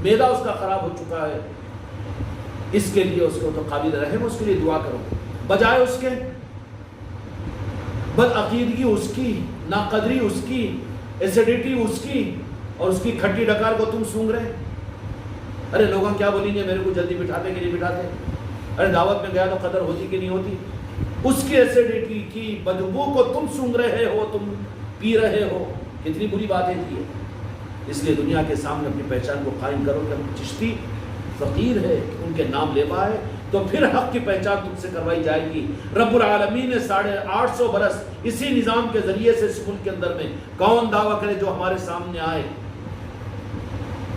معدہ اس کا خراب ہو چکا ہے. اس کے لیے اس کو تو قابل رحم اس کے لیے دعا کرو بجائے اس کے بدعقیدگی اس کی, ناقدری اس کی, ایسیڈیٹی اس کی اور اس کی کھٹی ڈکار کو تم سونگ رہے. ارے لوگوں کیا بولیں گے میرے کو جلدی بٹھاتے کہ نہیں بٹھاتے. ارے دعوت میں گیا تو قدر ہوتی کہ نہیں ہوتی. اس کی ایسیڈیٹی کی بدبو کو تم سونگ رہے ہو, تم پی رہے ہو. کتنی بری بات ہے یہ. اس لیے دنیا کے سامنے اپنی پہچان کو قائم کرو کہ ہم چشتی فقیر ہے, ان کے نام لیوا ہے, تو پھر حق کی پہچان تم سے کروائی جائے گی. رب العالمین نے 850 برس اسی نظام کے ذریعے سے اس ملک کے اندر میں کون دعویٰ کرے جو ہمارے سامنے آئے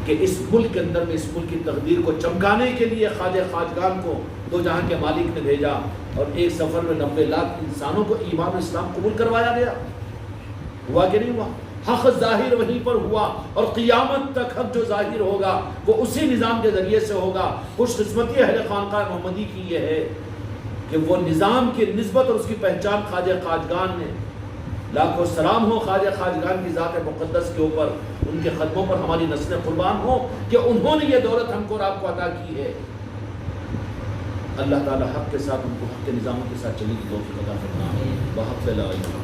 کہ اس ملک کے اندر میں اس ملک کی تقدیر کو چمکانے کے لیے خواجہ خواجگان کو دو جہاں کے مالک نے بھیجا اور ایک سفر میں 90 لاکھ انسانوں کو ایمان و اسلام قبول کروایا گیا. ہوا کہ نہیں ہوا؟ حق ظاہر وہیں پر ہوا اور قیامت تک حق جو ظاہر ہوگا وہ اسی نظام کے ذریعے سے ہوگا. خوش قسمتی اہل خانقاہ محمدی کی یہ ہے کہ وہ نظام کی نسبت اور اس کی پہچان خواجہ خواجگان نے. لاکھوں سلام ہو خواجہ خواجگان کی ذات مقدس کے اوپر, ان کے قدموں پر ہماری نسلیں قربان ہوں کہ انہوں نے یہ دولت ہم کو اور آپ کو عطا کی ہے. اللہ تعالی حق کے ساتھ ان کو حق کے نظاموں کے ساتھ چلنے کی توفیق عطا فرمائے. بحق لا الہ